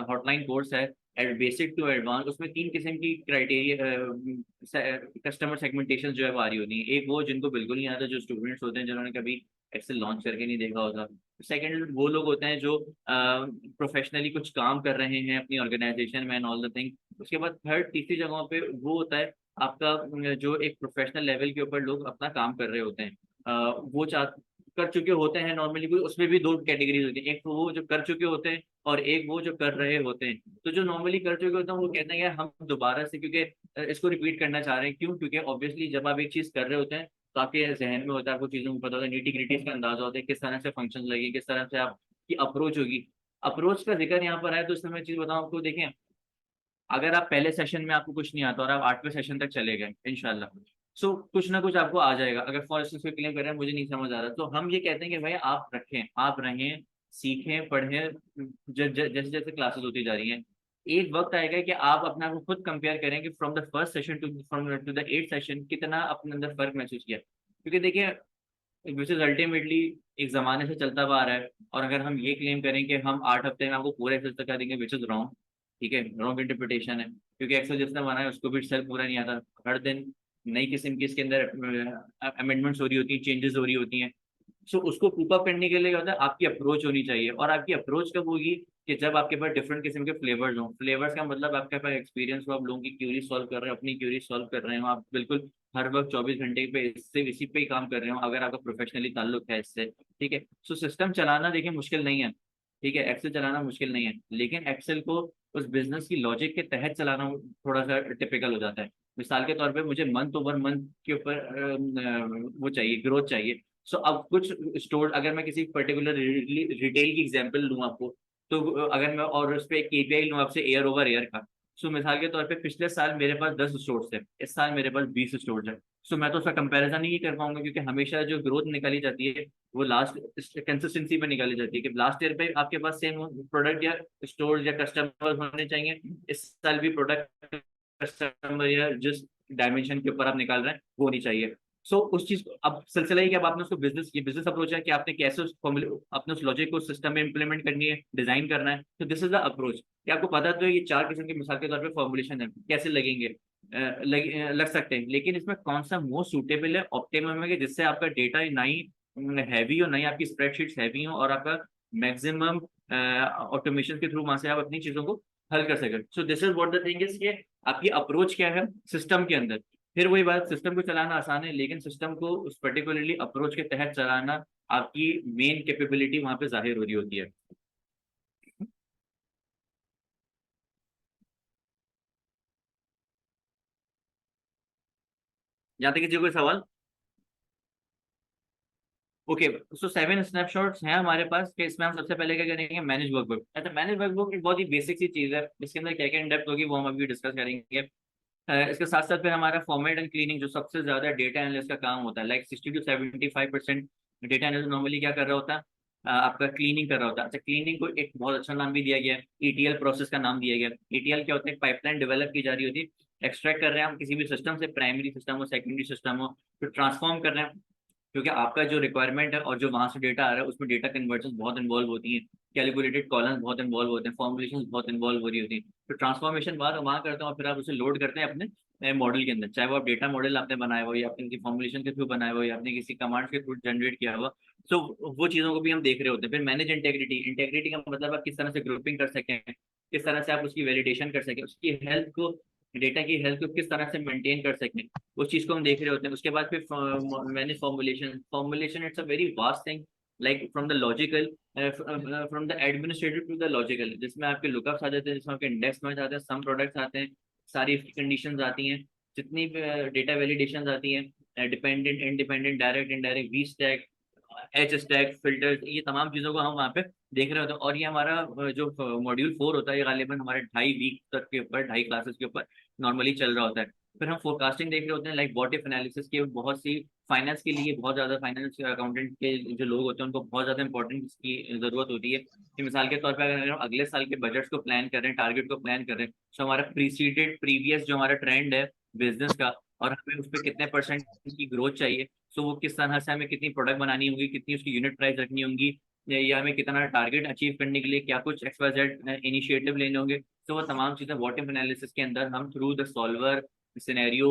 हॉटलाइन कोर्स है बेसिक टू एडवांस, उसमें 3 किस्म की क्राइटेरिया कस्टमर सेगमेंटेशन जो है वो आ रही होती है। एक वो जिनको बिल्कुल नहीं आता, जो स्टूडेंट्स होते हैं जिन्होंने कभी एक्सेल लॉन्च करके नहीं देखा होता। सेकंड वो लोग होते हैं जो प्रोफेशनली कुछ काम कर रहे हैं अपनी ऑर्गेनाइजेशन में एंड ऑल द थिंग। उसके बाद थर्ड तीसरी जगहों पे वो होता है आपका जो एक प्रोफेशनल लेवल के ऊपर लोग अपना काम कर रहे होते हैं, वो चाह कर चुके होते हैं नॉर्मली। कोई उसमें भी 2 कैटेगरीज होती है, एक तो वो जो कर चुके होते हैं और एक वो जो कर रहे होते हैं। तो जो नॉर्मली कर चुके होते हैं वो कहते हैं यार हम दोबारा से, क्योंकि इसको रिपीट करना चाह रहे हैं। क्यों? क्योंकि ऑब्वियसली जब आप एक चीज कर रहे होते हैं तो आपके जहन में होता है, आपको चीजों को पता होता है, नीटी ग्रिटीज का अंदाजा होता है, किस तरह से फंक्शन लगे, किस तरह से आपकी अप्रोच होगी। अप्रोच का जिक्र यहाँ पर है तो इसमें मैं चीज बताऊँ आपको। देखें, अगर आप पहले सेशन में आपको कुछ नहीं आता और आप 8वें सेशन तक चले गए इंशाल्लाह, सो कुछ ना कुछ आपको आ जाएगा। अगर फॉर इंस्टेंस कोई क्लेम कर रहे हैं मुझे नहीं समझ आ रहा, तो हम ये कहते हैं कि भाई आप रखें, आप रहें, सीखें, पढ़ें, जैसे जैसे क्लासेस होती जा रही हैं। एक वक्त आएगा कि आप अपना को खुद कंपेयर करें कि from the first session to the 8th session कितना अपने अंदर फर्क महसूस किया। क्योंकि देखिए विच इज अल्टीमेटली एक जमाने से चलता हुआ आ रहा है, और अगर हम ये क्लेम करें कि हम 8 हफ्ते में आपको पूरा एक्सेल सिखा देंगे, विच इज रॉन्ग। ठीक है, रॉन्ग इंटरप्रिटेशन है, क्योंकि एक्सेल जिसने बनाया है उसको भी सेल पूरा नहीं आता। हर दिन नई किस्म की इसके अंदर अमेंडमेंट्स हो रही होती हैं, चेंजेस हो रही होती हैं। सो उसको कूप अप करने के लिए क्या होता है, आपकी अप्रोच होनी चाहिए। और आपकी अप्रोच कब होगी कि जब आपके पास डिफरेंट किस्म के फ्लेवर्स हों। फ्लेवर्स का मतलब आपके पास एक्सपीरियंस हो, आप लोगों की क्यूरी सॉल्व कर रहे हो, अपनी क्यूरी सॉल्व कर रहे हो, आप बिल्कुल हर वक्त 24 घंटे पे इससे इसी पे ही काम कर रहे हो, अगर आपका प्रोफेशनली ताल्लुक है इससे। ठीक है, सो सिस्टम चलाना देखिए मुश्किल नहीं है, ठीक है, एक्सेल चलाना मुश्किल नहीं है, लेकिन एक्सेल को उस बिजनेस की लॉजिक के तहत चलाना थोड़ा सा टिपिकल हो जाता है। मिसाल के तौर पे मुझे मंथ ओवर मंथ के ऊपर वो चाहिए, ग्रोथ चाहिए। सो अब कुछ स्टोर, अगर मैं किसी पर्टिकुलर रिटेल की एग्जांपल लूँ आपको, तो अगर मैं और उस पर एक केपीआई लूँ आपसे ईयर ओवर ईयर का, सो मिसाल के तौर पे पिछले साल मेरे पास 10 स्टोर्स थे, इस साल मेरे पास 20 स्टोर्स है। सो मैं तो उसका कंपैरिजन नहीं कर पाऊंगा, क्योंकि हमेशा जो ग्रोथ निकाली जाती है वो लास्ट कंसिस्टेंसी पे निकाली जाती है, कि लास्ट ईयर पे आपके पास सेम प्रोडक्ट या स्टोर या कस्टमर होने चाहिए, इस साल भी प्रोडक्ट कस्टमर या जिस डायमेंशन के ऊपर आप निकाल रहे हैं वो नहीं चाहिए। सो उस चीज को अब सिलसिला ही कि अब आपने उसको बिजनेस, ये बिजनेस अप्रोच है कि आपने कैसे उस अपने उस लॉजिक को सिस्टम में इंप्लीमेंट करनी है, डिजाइन करना है। तो दिस इज द अप्रोच कि आपको पता तो है ये 4 किस्म की मिसाल के तौर पे फॉर्मुलेशन है, कैसे लगेंगे, लग सकते हैं, लेकिन इसमें कौन सा मोस्ट सूटेबल है, ऑप्टिमम है, कि जिससे आपका डेटा ना ही हैवी हो, ना ही आपकी स्प्रेडशीट्स हैवी हो, और आपका मैक्सिमम ऑटोमेशन के थ्रू वहां से आप अपनी चीजों को हल कर सकें। So this is what the thing is कि आपकी अप्रोच क्या है सिस्टम के अंदर। फिर वही बात, सिस्टम को चलाना आसान है, लेकिन सिस्टम को उस पर्टिकुलरली अप्रोच के तहत चलाना आपकी मेन कैपेबिलिटी वहां पे जाहिर हो रही होती है। यहाँ तक किसी को कोई सवाल? ओके, सो 7 स्नैपशॉट्स हैं हमारे पास, कि इसमें हम सबसे पहले क्या करेंगे, मैनेज वर्कबुक। अच्छा, मैनेज वर्कबुक एक बहुत ही बेसिक सी चीज है, इसके अंदर क्या क्या इन डेप्थ होगी वो हम अभी डिस्कस करेंगे। इसके साथ साथ फिर हमारा फॉर्मेट एंड क्लीनिंग, जो सबसे ज्यादा डेटा एनालिस्ट का काम होता है, like 60 to 75% data analyst normally क्या कर रहा होता है, आपका क्लीनिंग कर रहा होता है। अच्छा, क्लीनिंग को एक बहुत अच्छा नाम भी दिया गया है, ईटीएल प्रोसेस का नाम दिया गया है। ईटीएल क्या होता है, पाइपलाइन डेवलप की जा रही होती है, एक्सट्रैक्ट कर रहे हैं हम किसी भी सिस्टम से, प्राइमरी सिस्टम हो, सेकेंडरी सिस्टम हो, फिर ट्रांसफॉर्म कर रहे हैं, क्योंकि आपका जो रिक्वायरमेंट है और जो वहां से डेटा आ रहा है उसमें डेटा कन्वर्जन बहुत इन्वॉल्व होती है, कैलकुलेटेड कॉलम्स बहुत इन्वॉल्व होते हैं, फॉर्मुलेशन बहुत इन्वॉल्व हो रही होती है। तो ट्रांसफॉर्मेशन बाद वहाँ करते हैं और फिर आप उसे लोड करते हैं अपने मॉडल के अंदर, चाहे वो आप डेटा मॉडल आपने बनाया हो या आपने किसी फॉर्मुलेशन के थ्रू बनाया हो या आपने किसी कमांड के थ्रू जनरेट किया हुआ। सो वो चीज़ों को भी हम देख रहे होते हैं। फिर मैनेज इंटेग्रिटी, इंटेग्रिटी का मतलब आप किस तरह से ग्रुपिंग कर सकें, किस तरह से आप उसकी वैलिडेशन कर सकें, उसकी हेल्थ को, डेटा की हेल्थ को किस तरह से मेंटेन कर सकें, उस चीज को हम देख रहे होते हैं। उसके बाद फिर manage formulation, formulation it's a very vast thing, like from the logical, from the administrative to the logical, जिसमें आपके लुकअप्स आ जाते हैं, जिसमें आपके इंडेक्स मैच आते हैं, सम प्रोडक्ट्स आते हैं, सारी कंडीशंस आती हैं, जितनी डेटा वैलिडेशंस आती हैं, dependent, independent, direct, indirect, V stack, H stack, filters, ये तमाम चीज़ों को हम वहाँ पे देख रहे होते हैं। और ये हमारा जो मॉड्यूल 4 होता है, ये गालिबन हमारे 2.5 वीक तक के ऊपर, 2.5 क्लासेस के ऊपर नॉर्मली चल रहा होता है। फिर हम फोरकास्टिंग देख रहे होते हैं, लाइक व्हाट इफ एनालिसिस के बहुत सी, फाइनेंस के लिए बहुत ज़्यादा, फाइनेंस अकाउंटेंट के जो लोग होते हैं उनको बहुत ज़्यादा इंपॉर्टेंट की ज़रूरत होती है कि मिसाल के तौर पर अगर हम अगले साल के बजट्स को प्लान कर रहे हैं, टारगेट को प्लान कर रहे हैं, तो हमारा प्रीसीडेड प्रीवियस जो हमारा ट्रेंड है बिजनेस का, और हमें उस पर कितने परसेंट की ग्रोथ चाहिए, सो वो किस तरह से हमें कितनी प्रोडक्ट बनानी होगी, कितनी उसकी यूनिट प्राइस रखनी होगी, या हमें कितना टारगेट अचीव करने के लिए क्या कुछ XYZ इनिशिएटिव लेने होंगे। तो वो तमाम चीज़ें व्हाट इफ एनालिसिस के अंदर हम through the solver, scenario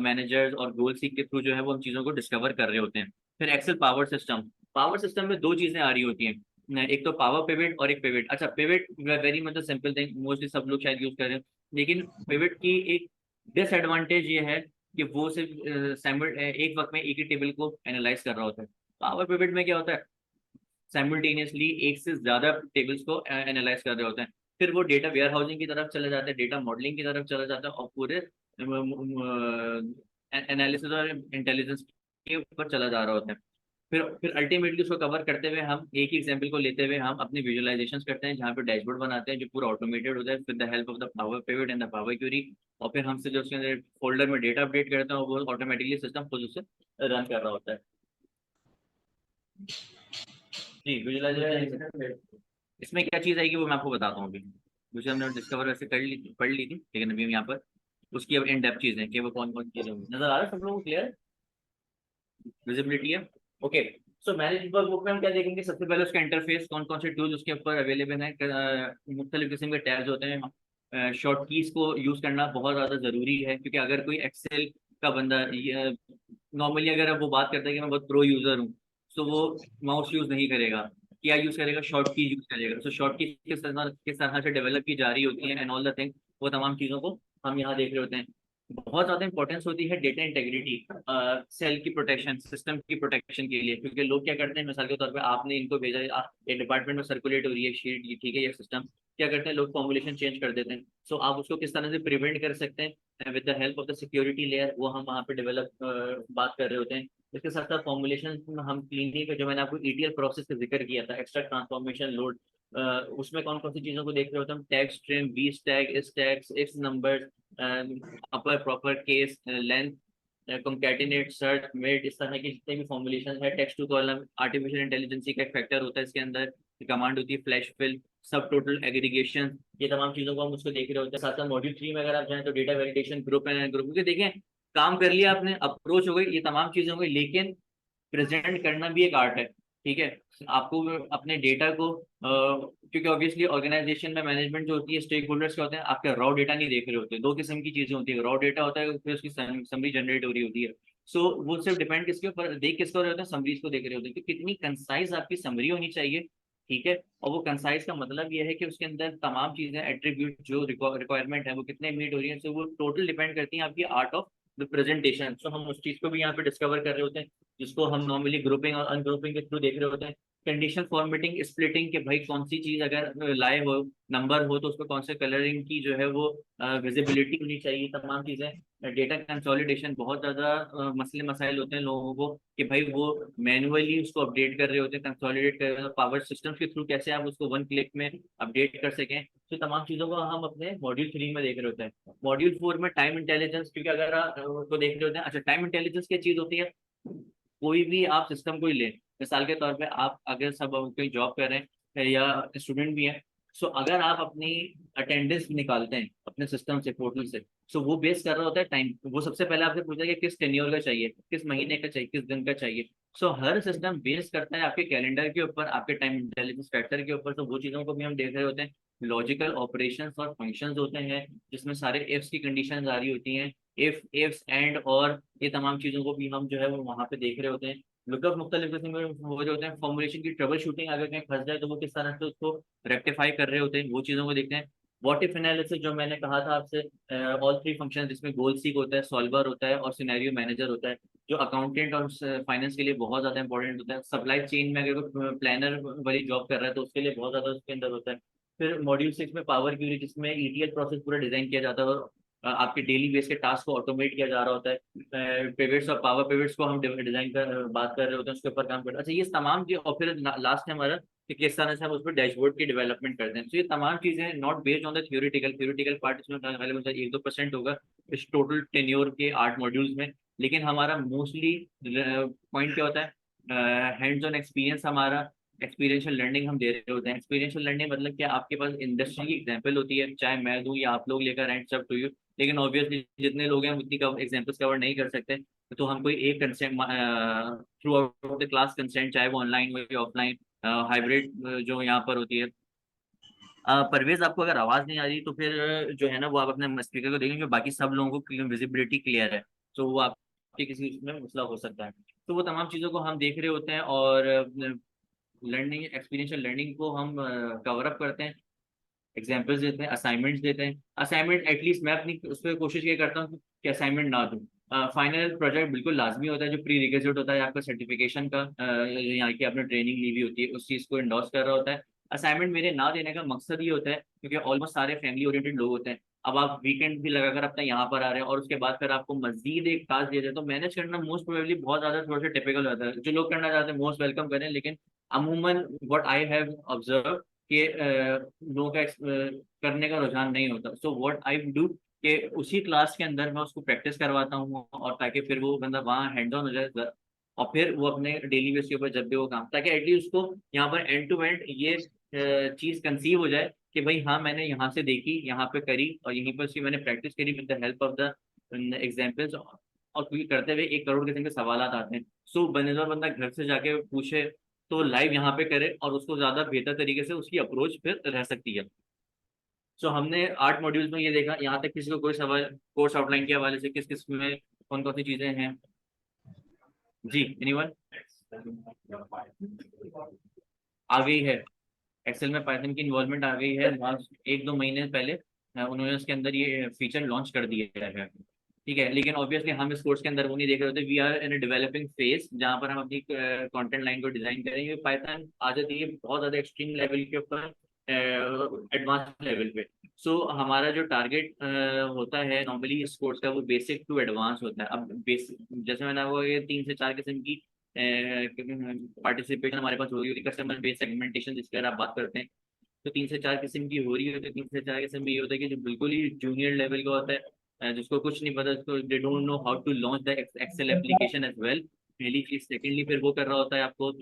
managers और गोल सीक के थ्रू जो है वो हम चीज़ों को डिस्कवर कर रहे होते हैं। फिर Excel power system, power system में दो चीज़ें आ रही होती हैं, एक तो पावर पिवट और एक पिवट। अच्छा, पिवट वेरी मतलब सिंपल थिंग, मोस्टली सब लोग शायद यूज कर रहे हैं, लेकिन पिवट की एक डिसएडवांटेज ये है कि वो सिर्फ एक वक्त में एक ही टेबल को एनालाइज कर रहा होता है। पावर पिवट में क्या होता है, साइमल्टेनियसली एक से ज्यादा टेबल्स को एनालाइज कर रहे होते हैं। फिर वो डेटा वेयर हाउसिंग की तरफ चले जाते हैं, डेटा मॉडलिंग की तरफ चला जाता है, और पूरे एनालिसिस और इंटेलिजेंस के ऊपर चला जा रहा होता है। फिर अल्टीमेटली उसको कवर करते हुए हम एक ही एग्जांपल को लेते हुए हम अपनी विजुअलाइजेशंस करते हैं, जहाँ पे डैशबोर्ड बनाते हैं जो पूरा ऑटोमेटेड होता है with the help of the Power Pivot and the Power Query. और फिर हमसे जो उसके अंदर फोल्डर में डेटा अपडेट करते हैं, वो ऑटोमेटिकली सिस्टम खुद उससे रन कर रहा होता है। जी, विजुअलाइजेशन इसमें क्या चीज़ आएगी वो मैं आपको बताता हूँ अभी। मुझे हमने डिस्कवर वैसे पढ़ ली थी, लेकिन अभी हम यहाँ पर उसकी अब इन डेप्थ चीज़ें कि वो कौन कौन चीज़ें होंगी। नजर आ रहा है सब लोगों को, क्लियर विजिबिलिटी है? ओके। सो मैनेज वर्क बुक में हम क्या देखेंगे, सबसे पहले उसका इंटरफेस, कौन कौन से टूल्स उसके ऊपर अवेलेबल है, मुख्तलिफ किस्म के टैब्स होते हैं, शॉर्ट कीज को यूज़ करना बहुत ज़्यादा ज़रूरी है, क्योंकि अगर कोई एक्सेल का बंदा नॉर्मली अगर वो बात करता है कि मैं बहुत प्रो यूज़र हूँ, तो वो माउस यूज़ नहीं करेगा, क्या यूज़ करेगा, शॉर्ट की यूज़ करेगा। तो शॉर्ट की किस तरह से डेवलप की जा रही होती है एंड ऑल द थिंग, वो तमाम चीज़ों को हम यहाँ देख रहे होते हैं। बहुत ज्यादा इंपॉर्टेंस होती है डेटा इंटेग्रिटी, सेल की प्रोटेक्शन, सिस्टम की प्रोटेक्शन के लिए, क्योंकि लोग क्या करते हैं, मिसाल के तौर पे आपने इनको भेजा, एक डिपार्टमेंट में सर्कुलेट हो रही है शीट, ये ठीक है, ये सिस्टम क्या करते हैं लोग, फॉर्मुलेशन चेंज कर देते हैं। सो आप उसको किस तरह से प्रिवेंट कर सकते हैं with the help of the security layer, वो हम वहाँ पे डेवलप बात कर रहे होते हैं। इसके साथ साथ फॉर्मुलेशन हम क्लीनिंग, जो मैंने आपको ETL प्रोसेस का जिक्र किया था, एक्स्ट्रा ट्रांसफॉर्मेशन लोड, उसमें कौन कौन सी चीज़ों को देख रहे होते हैं हम, टैग स्ट्रिंग, बी स्टैग, इस टैग्स, इस number, upper proper case length, concatenate, search, मेट, इस तरह के जितने भी फॉर्मुलेशन है, text to column, artificial intelligence का एक फैक्टर होता है इसके अंदर, कमांड होती है फ्लैश फिल, सब टोटल एग्रीगेशन, ये तमाम चीज़ों को हम उसको देख रहे होते हैं। साथ साथ मॉड्यूल 3 में अगर आप जाएं तो data validation, group and group, क्योंकि देखें काम कर लिया आपने, अप्रोच हो गई, ये तमाम चीज़ें हो गई, लेकिन प्रेजेंट करना भी एक आर्ट है। ठीक है, आपको अपने डेटा को क्योंकि ऑब्वियसली ऑर्गेनाइजेशन में मैनेजमेंट जो होती है, स्टेक होल्डर्स क्या होते हैं, आपके रॉ डेटा नहीं देख रहे होते, दो किस्म की चीजें होती है, रॉ डेटा होता है, फिर उसकी समरी जनरेट हो रही होती है। सो वो सिर्फ डिपेंड किसके ऊपर, देख किसके हो रहे होते हैं, समरीज को देख रहे होते हैं कि कितनी कंसाइज आपकी समरी होनी चाहिए। ठीक है, और वो कंसाइज का मतलब ये है कि उसके अंदर तमाम चीजें, एट्रीब्यूट जो रिक्वायरमेंट है वो कितने मीट हो रही है, सो वो टोटल डिपेंड करती है आपकी आर्ट ऑफ द प्रेजेंटेशन। सो हम उस चीज को भी यहाँ पे डिस्कवर कर रहे होते हैं, जिसको हम नॉर्मली ग्रुपिंग और अनग्रुपिंग के थ्रू देख रहे होते हैं। कंडीशन फॉर्मेटिंग, स्प्लिटिंग, के भाई कौन सी चीज अगर लाए हो, नंबर हो, तो उसको कौन से कलरिंग की जो है वो विजिबिलिटी होनी चाहिए, तमाम चीजें। डेटा कंसोलिडेशन, बहुत ज्यादा मसले मसाइल होते हैं लोगों को कि भाई वो मैनुअली उसको अपडेट कर रहे होते हैं, कंसोलिडेट कर रहे होते हैं, पावर सिस्टम के थ्रू कैसे आप उसको 1 क्लिक में अपडेट कर सकें। तो तमाम चीजों को हम अपने मॉड्यूल 3 में देख रहे होते हैं। मॉड्यूल 4 में टाइम इंटेलिजेंस, क्योंकि अगर आप उसको देख रहे होते हैं, अच्छा टाइम इंटेलिजेंस क्या चीज होती है, कोई भी आप सिस्टम को ही ले, मिसाल के तौर पे आप अगर सब कोई जॉब कर रहे हैं या स्टूडेंट भी हैं, सो अगर आप अपनी अटेंडेंस निकालते हैं अपने सिस्टम से, पोर्टल से, सो वो बेस कर रहा होता है टाइम, वो सबसे पहले आपसे पूछता है कि किस टेन्योर का चाहिए, किस महीने का चाहिए, किस दिन का चाहिए। सो हर सिस्टम बेस करता है आपके कैलेंडर के ऊपर, आपके टाइम इंटेलिजेंस फैक्टर के ऊपर। तो वो चीज़ों को भी हम देख रहे होते हैं। लॉजिकल ऑपरेशंस और फंक्शंस होते हैं, जिसमें सारे इफ्स की कंडीशंस आ रही होती हैं, इफ, इफ्स, एंड, और ये तमाम चीज़ों को भी हम जो है वो वहाँ पे देख रहे होते हैं। लुकअप मुख्तलिफ किस्म के हो रहे होते हैं, फॉर्मुलेशन की ट्रबल शूटिंग, अगर कहीं फंस जाए तो वो किस तरह से उसको रेक्टिफाई कर रहे होते हैं, वो चीज़ों को देखते हैं। व्हाट इफ एनालिसिस, जो मैंने कहा था आपसे, ऑल थ्री फंक्शन, जिसमें गोल सीक होता है, सॉल्वर होता है और सिनेरियो मैनेजर होता है, जो अकाउंटेंट और फाइनेंस के लिए बहुत ज्यादा इंपॉर्टेंट होता है। सप्लाई चेन में अगर कोई प्लानर वाली जॉब कर रहा है तो उसके लिए बहुत ज्यादा उसके अंदर होता है। फिर मॉड्यूल 6 में पावर क्यूरी, जिसमें ईटीएल प्रोसेस पूरा डिजाइन किया जाता है और आपके डेली बेस के टास्क को ऑटोमेट किया जा रहा होता है। पिवट्स और पावर पिवट्स को हम डिजाइन कर बात कर रहे होते हैं, उसके ऊपर काम करते हैं। अच्छा, ये तमाम चीज, और फिर लास्ट में हमारा कि किस तरह से हम उस पर डैशबोर्ड की डेवलपमेंट करते हैं। तो ये तमाम चीजें not based on the theoretical part, इसमें अवेलेबल 1-2% होगा इस टोटल टेन्योर के 8 मॉड्यूल्स में। लेकिन हमारा मोस्टली पॉइंट क्या होता है, हैंड्स ऑन एक्सपीरियंस, हमारा एक्सपीरियंशियल लर्निंग हम दे रहे होते हैं। एक्सपीरियंशियल लर्निंग मतलब क्या, आपके पास इंडस्ट्री की एग्जांपल होती है, चाहे मैं दूं या आप लोग लेकर आए, सब टू यू। लेकिन ऑब्वियसली जितने लोग हैं उतनी एग्जांपल्स कवर नहीं कर सकते, तो हम कोई एक consent through out the class consent, चाहे वो ऑनलाइन हो या ऑफलाइन, हाइब्रिड जो यहाँ पर होती है। परवेज, आपको अगर आवाज नहीं आ रही तो फिर जो है ना वो आप अपने स्पीकर को देखेंगे, बाकी सब लोगों को विजिबिलिटी क्लियर है, तो वो आपके किसी उसमें मसला हो सकता है। तो वो तमाम चीज़ों को हम देख रहे होते हैं और लर्निंग, एक्सपीरियंशियल लर्निंग को हम कवर अप करते हैं, एग्जाम्पल्स देते हैं, असाइनमेंट्स देते हैं। असाइनमेंट एटलीस्ट मैं अपनी उस पर कोशिश ये करता हूँ कि असाइनमेंट ना दूँ। फाइनल प्रोजेक्ट बिल्कुल लाजमी होता है, जो प्री रिक्विजिट होता है आपका सर्टिफिकेशन का, यहाँ की आपने ट्रेनिंग ली हुई होती है, उस चीज़ को इंडोर्स कर रहा होता है। असाइनमेंट मेरे ना देने का मकसद ये होता है क्योंकि ऑलमोस्ट सारे फैमिली ओरिएंटेड लोग होते हैं। अब आप वीकेंड भी लगाकर अपना यहाँ पर आ रहे हैं और उसके बाद फिर आपको मजीद एक टास्क दिया जाए, तो मैनेज करना मोस्ट प्रोबेबली बहुत ज़्यादा थोड़ा सा टिपिकल होता है। जो लोग करना चाहते हैं मोस्ट वेलकम करें, लेकिन अमूमन व्हाट आई हैव ऑब्जर्व कि लोगों का करने का रुझान नहीं होता। सो व्हाट आई डू कि उसी क्लास के अंदर मैं उसको प्रैक्टिस करवाता हूँ, और ताकि फिर वो बंदा वहाँ हैंड ऑन हो जाए, और फिर वो अपने डेली बेस के ऊपर जब भी वो काम, ताकि एटलीस्ट उसको यहाँ पर एंड टू एंड ये चीज कंसीव हो जाए कि भाई हाँ, मैंने यहाँ से देखी, यहाँ पे करी, और यहीं पर उसकी मैंने प्रैक्टिस करी with the help of the examples. और क्योंकि करते हुए 1 करोड़ किस्म के सवाल आते हैं, सो बनेजर बंदा घर से जाके पूछे तो लाइव यहाँ पे करे, और उसको ज्यादा बेहतर तरीके से उसकी अप्रोच फिर रह सकती है। सो हमने 8 मॉड्यूल्स में ये देखा, यहाँ तक किसी को कोई सवाल कोर्स आउटलाइन के हवाले से, किस किस में कौन कौन सी चीजें हैं? जी, एनीवन? आ गई है, एक्सेल में पाइथन की इन्वॉल्वमेंट आ गई है। लास्ट 1-2 महीने पहले उन्होंने उसके अंदर ये फीचर लॉन्च कर दिया है। ठीक है, लेकिन ऑब्वियसली हम इस कोर्स के अंदर वो नहीं देख रहे होते। We are in a developing phase, जहाँ पर हम अपनी कंटेंट लाइन को डिजाइन करेंगे। पाइथन आ जाती है बहुत ज्यादा एक्सट्रीम लेवल के ऊपर, एडवांस लेवल पे। सो हमारा जो टारगेट होता है नॉर्मली इस कोर्स का, वो बेसिक टू एडवांस होता है। अब बेसिक, जैसे मैंने वो ये 3 से 4 किस्म की पार्टिसिपेशन हमारे पास हो रही होती है, कस्टमर बेस्ड सेगमेंटेशन जिसकी अगर आप बात करते हैं, तो 3 से 4 किस्म की हो रही होती है। 3 से 4 किस्म में ये होता है कि जो बिल्कुल ही जूनियर लेवल का होता है, जिसको कुछ नहीं पता, जिसको they don't know how to launch the Excel application as well, पहली चीज। सेकेंडली फिर वो कर रहा होता है आपको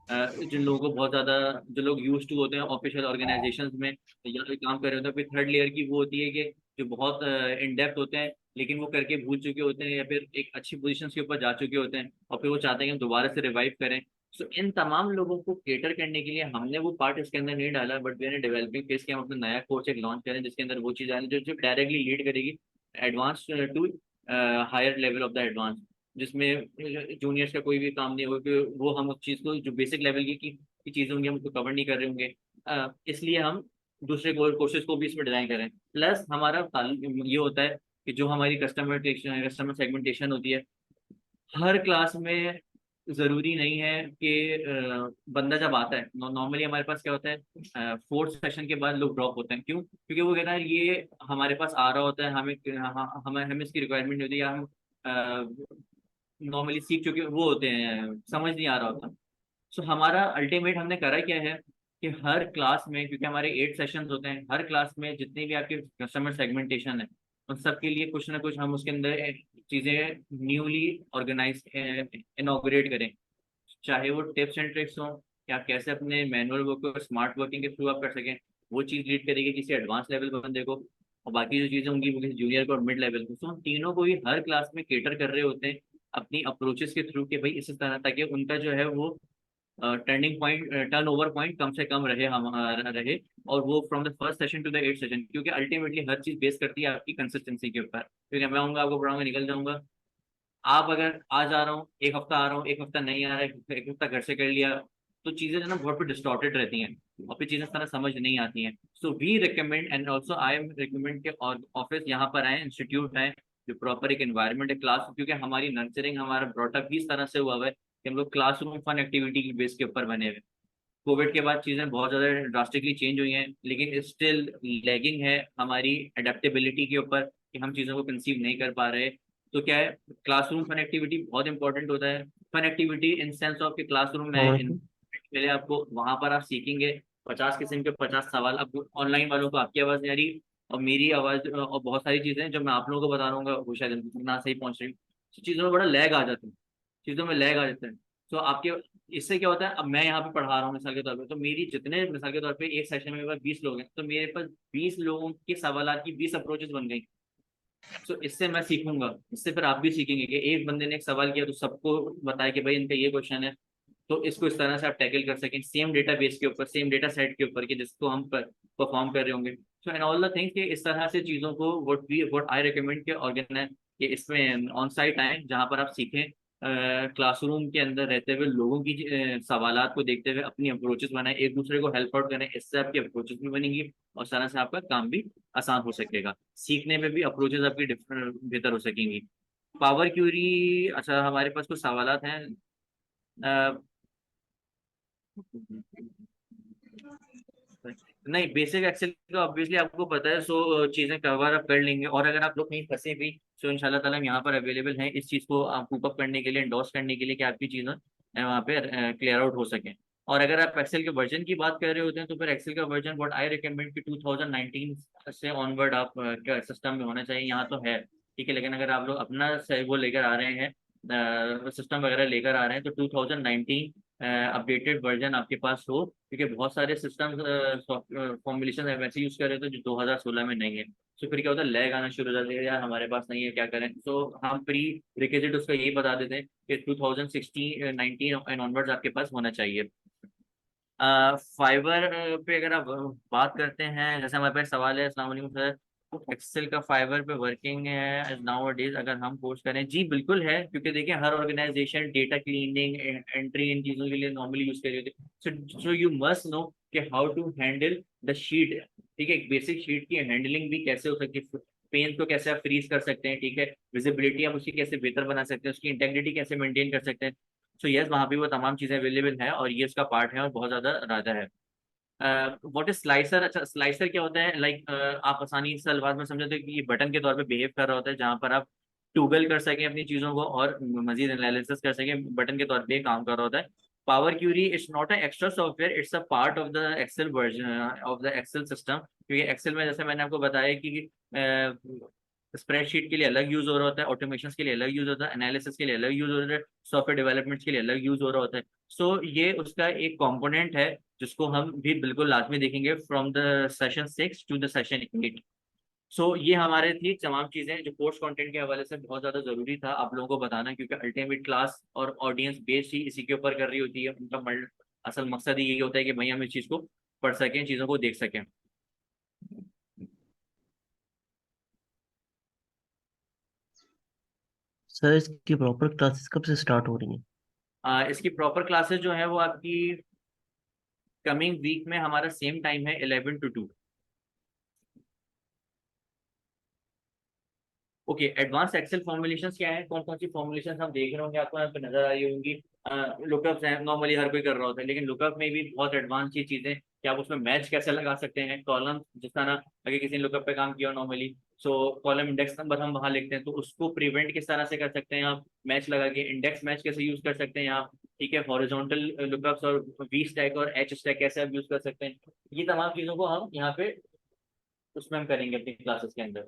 जिन लोगों को बहुत ज्यादा, जो लोग यूज टू होते हैं ऑफिशियल ऑर्गेनाइजेशंस में या फिर काम कर रहे होते हैं। फिर थर्ड लेयर की वो होती है कि जो बहुत इन डेप्थ होते हैं, लेकिन वो करके भूल चुके होते हैं या फिर एक अच्छी पोजीशन के ऊपर जा चुके होते हैं, और फिर वो चाहते हैं कि हम दोबारा से रिवाइव करें। सो इन तमाम लोगों को केटर करने के लिए हमने वो पार्ट इसके अंदर नहीं डाला, बट मैंने डेवलपिंग फेज के हम अपना नया कोर्स एक लॉन्च करें, जिसके अंदर वो चीज़ आए जो डायरेक्टली लीड करेगी advance to higher level of the advance, जिसमें जूनियर्स का कोई भी काम नहीं होगा, कि वो हम उस चीज़ को जो बेसिक लेवल की चीज़ें होंगी हम उसको कवर नहीं कर रहे होंगे। इसलिए हम दूसरे कोर्सेज को भी इसमें डिजाइन करें। प्लस हमारा ये होता है कि जो हमारी कस्टमर सेगमेंटेशन होती है हर क्लास में, जरूरी नहीं है कि बंदा जब आता है, नॉर्मली हमारे पास क्या होता है, 4th सेशन के बाद लोग ड्रॉप होते हैं। क्यों? क्योंकि वो कहता है ये हमारे पास आ रहा होता है, हमें इसकी रिक्वायरमेंट होती है, या हम नॉर्मली सीख चुके वो होते हैं, समझ नहीं आ रहा होता। सो हमारा अल्टीमेट हमने करा क्या है कि हर क्लास में, क्योंकि हमारे 8 सेशंस होते हैं, हर क्लास में जितनी भी आपके कस्टमर सेगमेंटेशन है उन सब के लिए कुछ ना कुछ हम उसके अंदर चीज़ें न्यूली ऑर्गेनाइज इनॉग्रेट करें। चाहे वो टिप्स एंड ट्रिक्स हो, या कैसे अपने मैनुअल वर्क को स्मार्ट वर्किंग के थ्रू आप कर सकें, वो चीज़ लीड करेगी किसी एडवांस लेवल पर बंदे को, और बाकी जो चीज़ें होंगी वो किसी जूनियर को और मिड लेवल को। सो हम तीनों को ही हर क्लास में केटर कर रहे होते हैं अपनी अप्रोचेस के थ्रू, कि भाई इस तरह, ताकि उनका जो है वो turning point, turn over point कम से कम रहे, हम रहे, और वो from the 1st session to the 8th session. क्योंकि अल्टीमेटली हर चीज़ बेस करती है आपकी कंसिस्टेंसी के ऊपर। क्योंकि मैं आऊँगा, आपको पढ़ाऊंगा, निकल जाऊंगा। आप अगर आज आ रहा हूँ, एक हफ्ता आ रहा हूँ, एक हफ्ता नहीं आ रहा है, एक हफ्ता घर से कर लिया, तो चीज़ें जो ना बहुत डिस्टॉर्टेड रहती हैं, और फिर चीज़ें सारा समझ नहीं आती हैं। So we recommend, and also I am recommend के ऑफिस यहाँ पर आए, इंस्टीट्यूट आए, जो प्रॉपर एक एनवायरनमेंट है क्लास, क्योंकि हमारी नर्चरिंग, हमारा ब्रॉटअप भी इस तरह से हुआ हुआ है कि हम लोग क्लासरूम फन एक्टिविटी की बेस के ऊपर बने हुए। कोविड के बाद चीजें बहुत ज्यादा ड्रास्टिकली चेंज हुई हैं, लेकिन स्टिल लैगिंग है हमारी एडेप्टेबिलिटी के ऊपर कि हम चीजों को कंसीव नहीं कर पा रहे। तो क्या है, क्लासरूम फन एक्टिविटी बहुत इंपॉर्टेंट होता है। Fun activity in sense of कि क्लासरूम में हाँ। पहले आपको वहां पर आप सीखेंगे 50 किस्म के 50 सवाल। अब ऑनलाइन वालों को आपकी आवाज नहीं आ रही और मेरी आवाज और बहुत सारी चीजें जो मैं आप लोगों को बता रहा हूँ वो शायद ना सही पहुंच रही, तो चीजों में बड़ा लैग आ जाता है, चीजों में लैग आ जाता है। तो आपके इससे क्या होता है, अब मैं यहाँ पे पढ़ा रहा हूँ मिसाल के तौर पे, तो मेरी जितने मिसाल के तौर पे एक सेशन में मेरे पास 20 लोग हैं, तो मेरे पास 20 लोगों के सवाल की 20 अप्रोचेस बन गई। तो इससे मैं सीखूंगा, इससे फिर आप भी सीखेंगे कि एक बंदे ने एक सवाल किया तो सबको बताया कि भाई इनका ये क्वेश्चन है, तो इसको इस तरह से आप टैकल कर सकें सेम डेटा बेस के ऊपर, सेम डेटा सेट के ऊपर कि जिसको हम परफॉर्म कर रहे होंगे। So and all the things कि इस तरह से चीज़ों को व्हाट आई रिकमेंड के ऑर्गेनाइज कि इसमें ऑन साइट आए जहाँ पर आप सीखें, क्लासरूम के अंदर रहते हुए लोगों की सवालात को देखते हुए अपनी अप्रोचेस बनाएं, एक दूसरे को हेल्प आउट करें, इससे आपकी अप्रोचेस भी बनेंगी और इस तरह से आपका काम भी आसान हो सकेगा, सीखने में भी अप्रोचेस आपकी डिफरेंट बेहतर हो सकेंगी। पावर क्यूरी, अच्छा हमारे पास कुछ सवालात हैं। नहीं, बेसिक एक्सेल का ऑब्वियसली आपको पता है, सो चीजें कवर आप कर लेंगे, और अगर आप लोग कहीं फंसे भी, सो इंशाल्लाह ताला हम यहाँ पर अवेलेबल हैं इस चीज को आप अप करने के लिए, इंडोर्स करने के लिए कि आपकी चीजें वहाँ पे क्लियर आउट हो सके। और अगर आप एक्सेल के वर्जन की बात कर रहे होते हैं तो फिर एक्सेल का वर्जन व्हाट आई रिकमेंड कि 2019 से ऑनवर्ड आप सिस्टम में होना चाहिए, यहाँ तो है ठीक है, लेकिन अगर आप लोग अपना वो लेकर आ रहे हैं, सिस्टम वगैरह लेकर आ रहे हैं, तो 2019 अपडेटेड वर्जन आपके पास हो, क्योंकि बहुत सारे सिस्टम फॉर्मुलेशन वैसे यूज कर रहे थे जो 2016 में नहीं है। तो फिर क्या होता है, लैग आना शुरू हो जाता है, यार हमारे पास नहीं है क्या करें, तो हम प्री रिक्विजिट उसका यही बता देते हैं कि 2016 19 एंड ऑनवर्ड्स आपके पास होना चाहिए। फाइबर पे अगर आप बात करते हैं, जैसे हमारे पास सवाल है, अस्सलाम वालेकुम सर, एक्सेल का फाइबर पे वर्किंग है नाउ डेज, अगर हम कोर्स करें, जी बिल्कुल है, क्योंकि देखिए हर ऑर्गेनाइजेशन डेटा क्लीनिंग एंट्री इन चीज़ों के लिए नॉर्मली यूज कर रही होती है। सो यू मस्ट नो कि how to handle the sheet, ठीक है, एक बेसिक शीट की हैंडलिंग भी कैसे हो सकती है, पेन को कैसे आप फ्रीज कर सकते हैं, ठीक है, विजिबिलिटी आप उसकी कैसे बेहतर बना सकते हैं, उसकी इंटेग्रिटी कैसे मेंटेन कर सकते हैं। सो यस, वहाँ भी वो तमाम चीज़ें अवेलेबल है और ये इसका पार्ट है और बहुत ज़्यादा राजा है। व्हाट इज स्लाइसर, अच्छा स्लाइसर क्या होता है, लाइक आप आसानी से अल्फाज में समझते हो कि ये बटन के तौर पे बिहेव कर रहा होता है, जहाँ पर आप टूगल कर सकें अपनी चीज़ों को और मजीद एनालिसिस कर सकें, बटन के तौर पे काम कर रहा होता है। Power Query it's not a extra software, it's a part of the Excel version of the Excel system, क्योंकि एक्सेल में जैसे मैंने आपको बताया कि स्प्रेडशीट के लिए अलग यूज हो रहा होता है, ऑटोमेशन के लिए अलग यूज होता है, एनालिसिस के लिए अलग यूज होता है, सॉफ्टवेयर डेवलपमेंट के लिए अलग यूज हो रहा होता है। सो ये उसका एक कंपोनेंट है जिसको हम भी बिल्कुल लाजमी देखेंगे from the session 6 to the session 8। So ये हमारे थी तमाम चीजें जो कोर्स कंटेंट के हवाले से बहुत ज्यादा जरूरी था आप लोगों को बताना, क्योंकि अल्टीमेट क्लास और ऑडियंस बेस्ड ही इसी के ऊपर कर रही होती है, उनका असल मकसद ही यही होता है कि भाई हम इस चीज को पढ़ सकें, चीजों को देख सकें। सर इसकी प्रॉपर क्लासेस कब से स्टार्ट हो रही हैं? इसकी प्रॉपर क्लासेस जो है वो आपकी कमिंग वीक में, हमारा सेम टाइम है 11 to 2। Okay, advance Excel formulations क्या है, कौन कौन सी फॉर्मुलेशंस हम देख रहे होंगे, आपको यहाँ पे नजर आ रही होंगी। लुकअप्स हैं, नॉर्मली हर कोई कर रहा होता है, लेकिन लुकअप में भी बहुत एडवांस ये चीजें कि आप उसमें मैच कैसे लगा सकते हैं, कॉलम जिस तरह अगर किसी ने लुकअप पे काम किया नॉर्मली, सो कॉलम इंडेक्स नंबर हम वहां लिखते हैं, तो उसको प्रिवेंट किस तरह से कर सकते हैं आप, मैच लगा के इंडेक्स मैच कैसे यूज कर सकते हैं आप, ठीक है, हॉरिजॉन्टल लुकअप्स और वी स्टैक और एच स्टैक कैसे आप यूज कर सकते हैं, ये तमाम चीजों को हम यहाँ पे उसमें हम करेंगे अपनी क्लासेस के अंदर।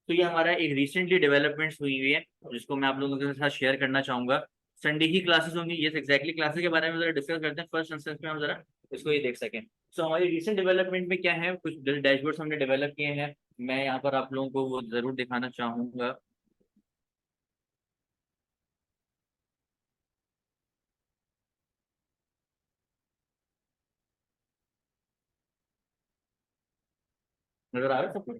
तो ये हमारा एक रिसेंटली डेवलपमेंट्स हुई हुई है जिसको मैं आप लोगों के साथ शेयर करना चाहूंगा। संडे की क्लासेस होंगी, ये एग्जैक्टली क्लासेस के बारे में जरा डिस्कस करते हैं फर्स्ट इंस्टेंस में, हम जरा इसको ये देख सकें। सो हमारी रिसेंट डेवलपमेंट में क्या है, कुछ डैशबोर्ड्स हमने डेवलप किए हैं, मैं यहाँ पर आप लोगों को वो जरूर दिखाना चाहूंगा। नजर आ रहा है सबको?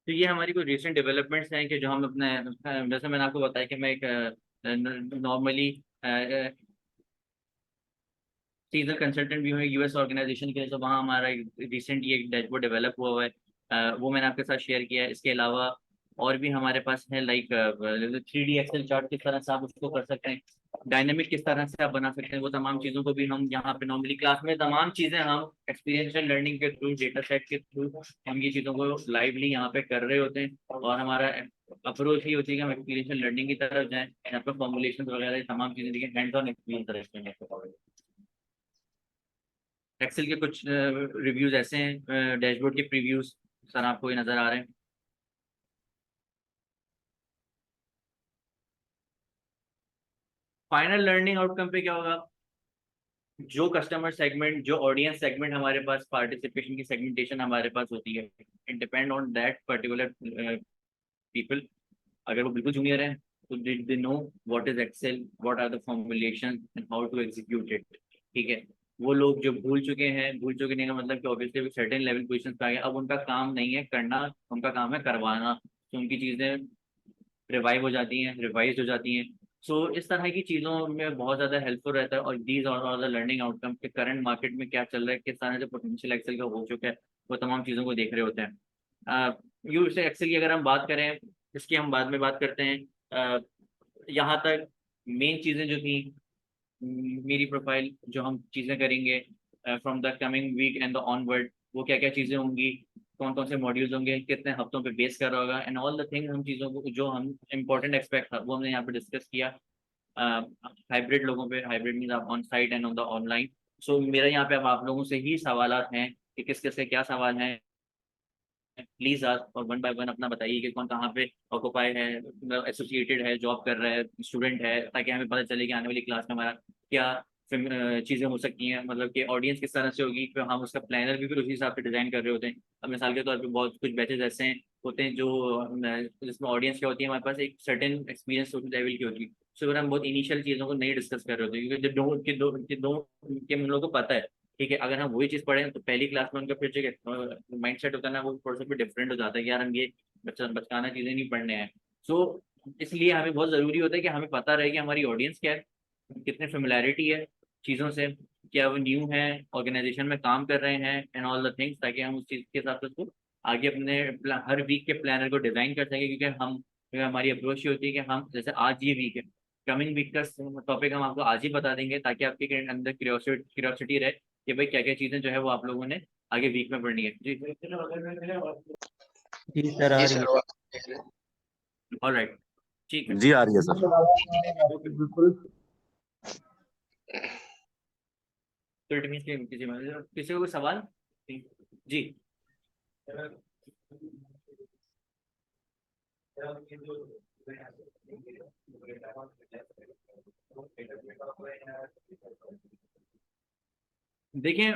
तो ये हमारी कुछ रिसेंट डेवलपमेंट्स हैं कि जो हम अपने जैसे मैंने आपको बताया कि मैं एक नॉर्मली सीजनल कंसल्टेंट भी हूँ यूएस ऑर्गेनाइजेशन के लिए। तो वहाँ हमारा रिसेंट ये एक डैशबोर्ड डेवलप हुआ हुआ है, वो मैंने आपके साथ शेयर किया है। इसके अलावा और भी हमारे पास है, लाइक 3D एक्सेल चार्ट किस तरह से आप उसको कर सकते हैं, डायनेमिक किस तरह से आप बना सकते हैं, वो तमाम चीज़ों को भी हम यहाँ पे नॉर्मली क्लास में तमाम चीज़ें हम एक्सपीरियंशियल लर्निंग के थ्रू, डेटा सेट के थ्रू हम ये चीज़ों को लाइवली यहाँ पे कर रहे होते हैं। और हमारा अप्रोच ही होती है कि हम एक्सपीरियंशियल लर्निंग की तरफ जाएं, यहाँ पे फॉर्मुलेशन वगैरह ये तमाम चीज़ें देखिए हैंड्स ऑन एक्सपीरियंस रखते हैं। एक्सेल के कुछ रिव्यूज ऐसे हैं, डैशबोर्ड के प्रीव्यूज सर आपको ये नजर आ रहे हैं। फाइनल लर्निंग आउटकम पे क्या होगा, जो कस्टमर सेगमेंट, जो ऑडियंस सेगमेंट हमारे पास, पार्टिसिपेशन की सेगमेंटेशन हमारे पास होती है, it depend on that particular people. अगर वो बिल्कुल जूनियर है तो they know what is Excel, what are the formulation and how to execute it. ठीक है, वो लोग जो भूल चुके हैं, भूल चुके नहीं का मतलब कि ऑब्वियसली सर्टेन लेवल पोजीशन पे आ गए, अब उनका काम नहीं है करना, उनका काम है करवाना। तो उनकी चीजें रिवाइव हो जाती हैं, रिवाइज हो जाती हैं। सो इस तरह की चीज़ों में बहुत ज़्यादा हेल्पफुल रहता है। और दीज और द लर्निंग आउटकम के करंट मार्केट में क्या चल रहा है, किस तरह से पोटेंशियल एक्सेल का हो चुका है, वो तमाम चीज़ों को देख रहे होते हैं। यू से एक्सेल की अगर हम बात करें, इसकी हम बाद में बात करते हैं। यहाँ तक मेन चीज़ें जो थी, मेरी प्रोफाइल जो हम चीज़ें करेंगे from the coming week and the onward, वो क्या क्या चीज़ें होंगी, कौन कौन से मॉड्यूल्स होंगे, कितने हफ्तों पे बेस कर रहा होगा, एंड ऑल द थिंग, हम चीज़ों को जो हम इम्पोर्टेंट एक्सपेक्ट था वो हमने यहाँ पे डिस्कस किया। हाइब्रिड लोगों पे, हाइब्रिड मीन आप on site and on the online. So मेरा यहाँ पे अब आप लोगों से ही सवालात हैं कि किस किस के क्या सवाल हैं, प्लीज आज और वन बाय वन अपना बताइए कि कौन कहाँ पे ऑक्युपाई है, एसोसिएटेड है, जॉब कर रहा है, स्टूडेंट है, ताकि हमें पता चले कि आने वाली क्लास में हमारा क्या चीज़ें हो सकती हैं, मतलब कि ऑडियंस किस तरह से होगी, फिर हम उसका प्लानर भी फिर उसी हिसाब से डिजाइन कर रहे होते हैं। अब मिसाल के तौर पे बहुत कुछ बैचेज ऐसे हैं होते हैं जो जिसमें ऑडियंस क्या होती है, हमारे पास एक सर्टेन एक्सपीरियंस लेवल की होती है। सो अगर हम बहुत इनिशियल चीज़ों को नहीं डिस्कस कर रहे होते हैं, क्योंकि दो के हम लोगों को पता है। ठीक है, अगर हम वही चीज़ पढ़ें तो पहली क्लास में उनका फिर जो माइंड सेट होता है ना, वो थोड़ा सा भी डिफरेंट हो जाता है कि यार हम ये बचकाना चीज़ें नहीं पढ़ने हैं। सो इसलिए हमें बहुत ज़रूरी होता है कि हमें पता रहे कि हमारी ऑडियंस क्या है, कितने फेमिलैरिटी है चीज़ों से, क्या वो न्यू है, ऑर्गेनाइजेशन में काम कर रहे हैं, एंड ऑल द थिंग्स, ताकि हम उस चीज़ के हिसाब से उसको आगे अपने हर वीक के प्लानर को डिज़ाइन कर सकें। क्योंकि हमारी अप्रोच ये होती है कि हम जैसे आज ये वीक है, कमिंग वीक का टॉपिक हम आपको आज ही बता देंगे, ताकि आपके अंदर क्यूरियोसिटी रहे कि भाई क्या क्या चीज़ें जो है वो आप लोगों ने आगे वीक में पढ़नी है। जी, जी सर आ जी रही सर, है। वो ऑल राइट, ठीक है। जी आ रही है सर। ओके, बिल्कुल। तो इट मीन्स किसी को कोई सवाल? जी। देखिए,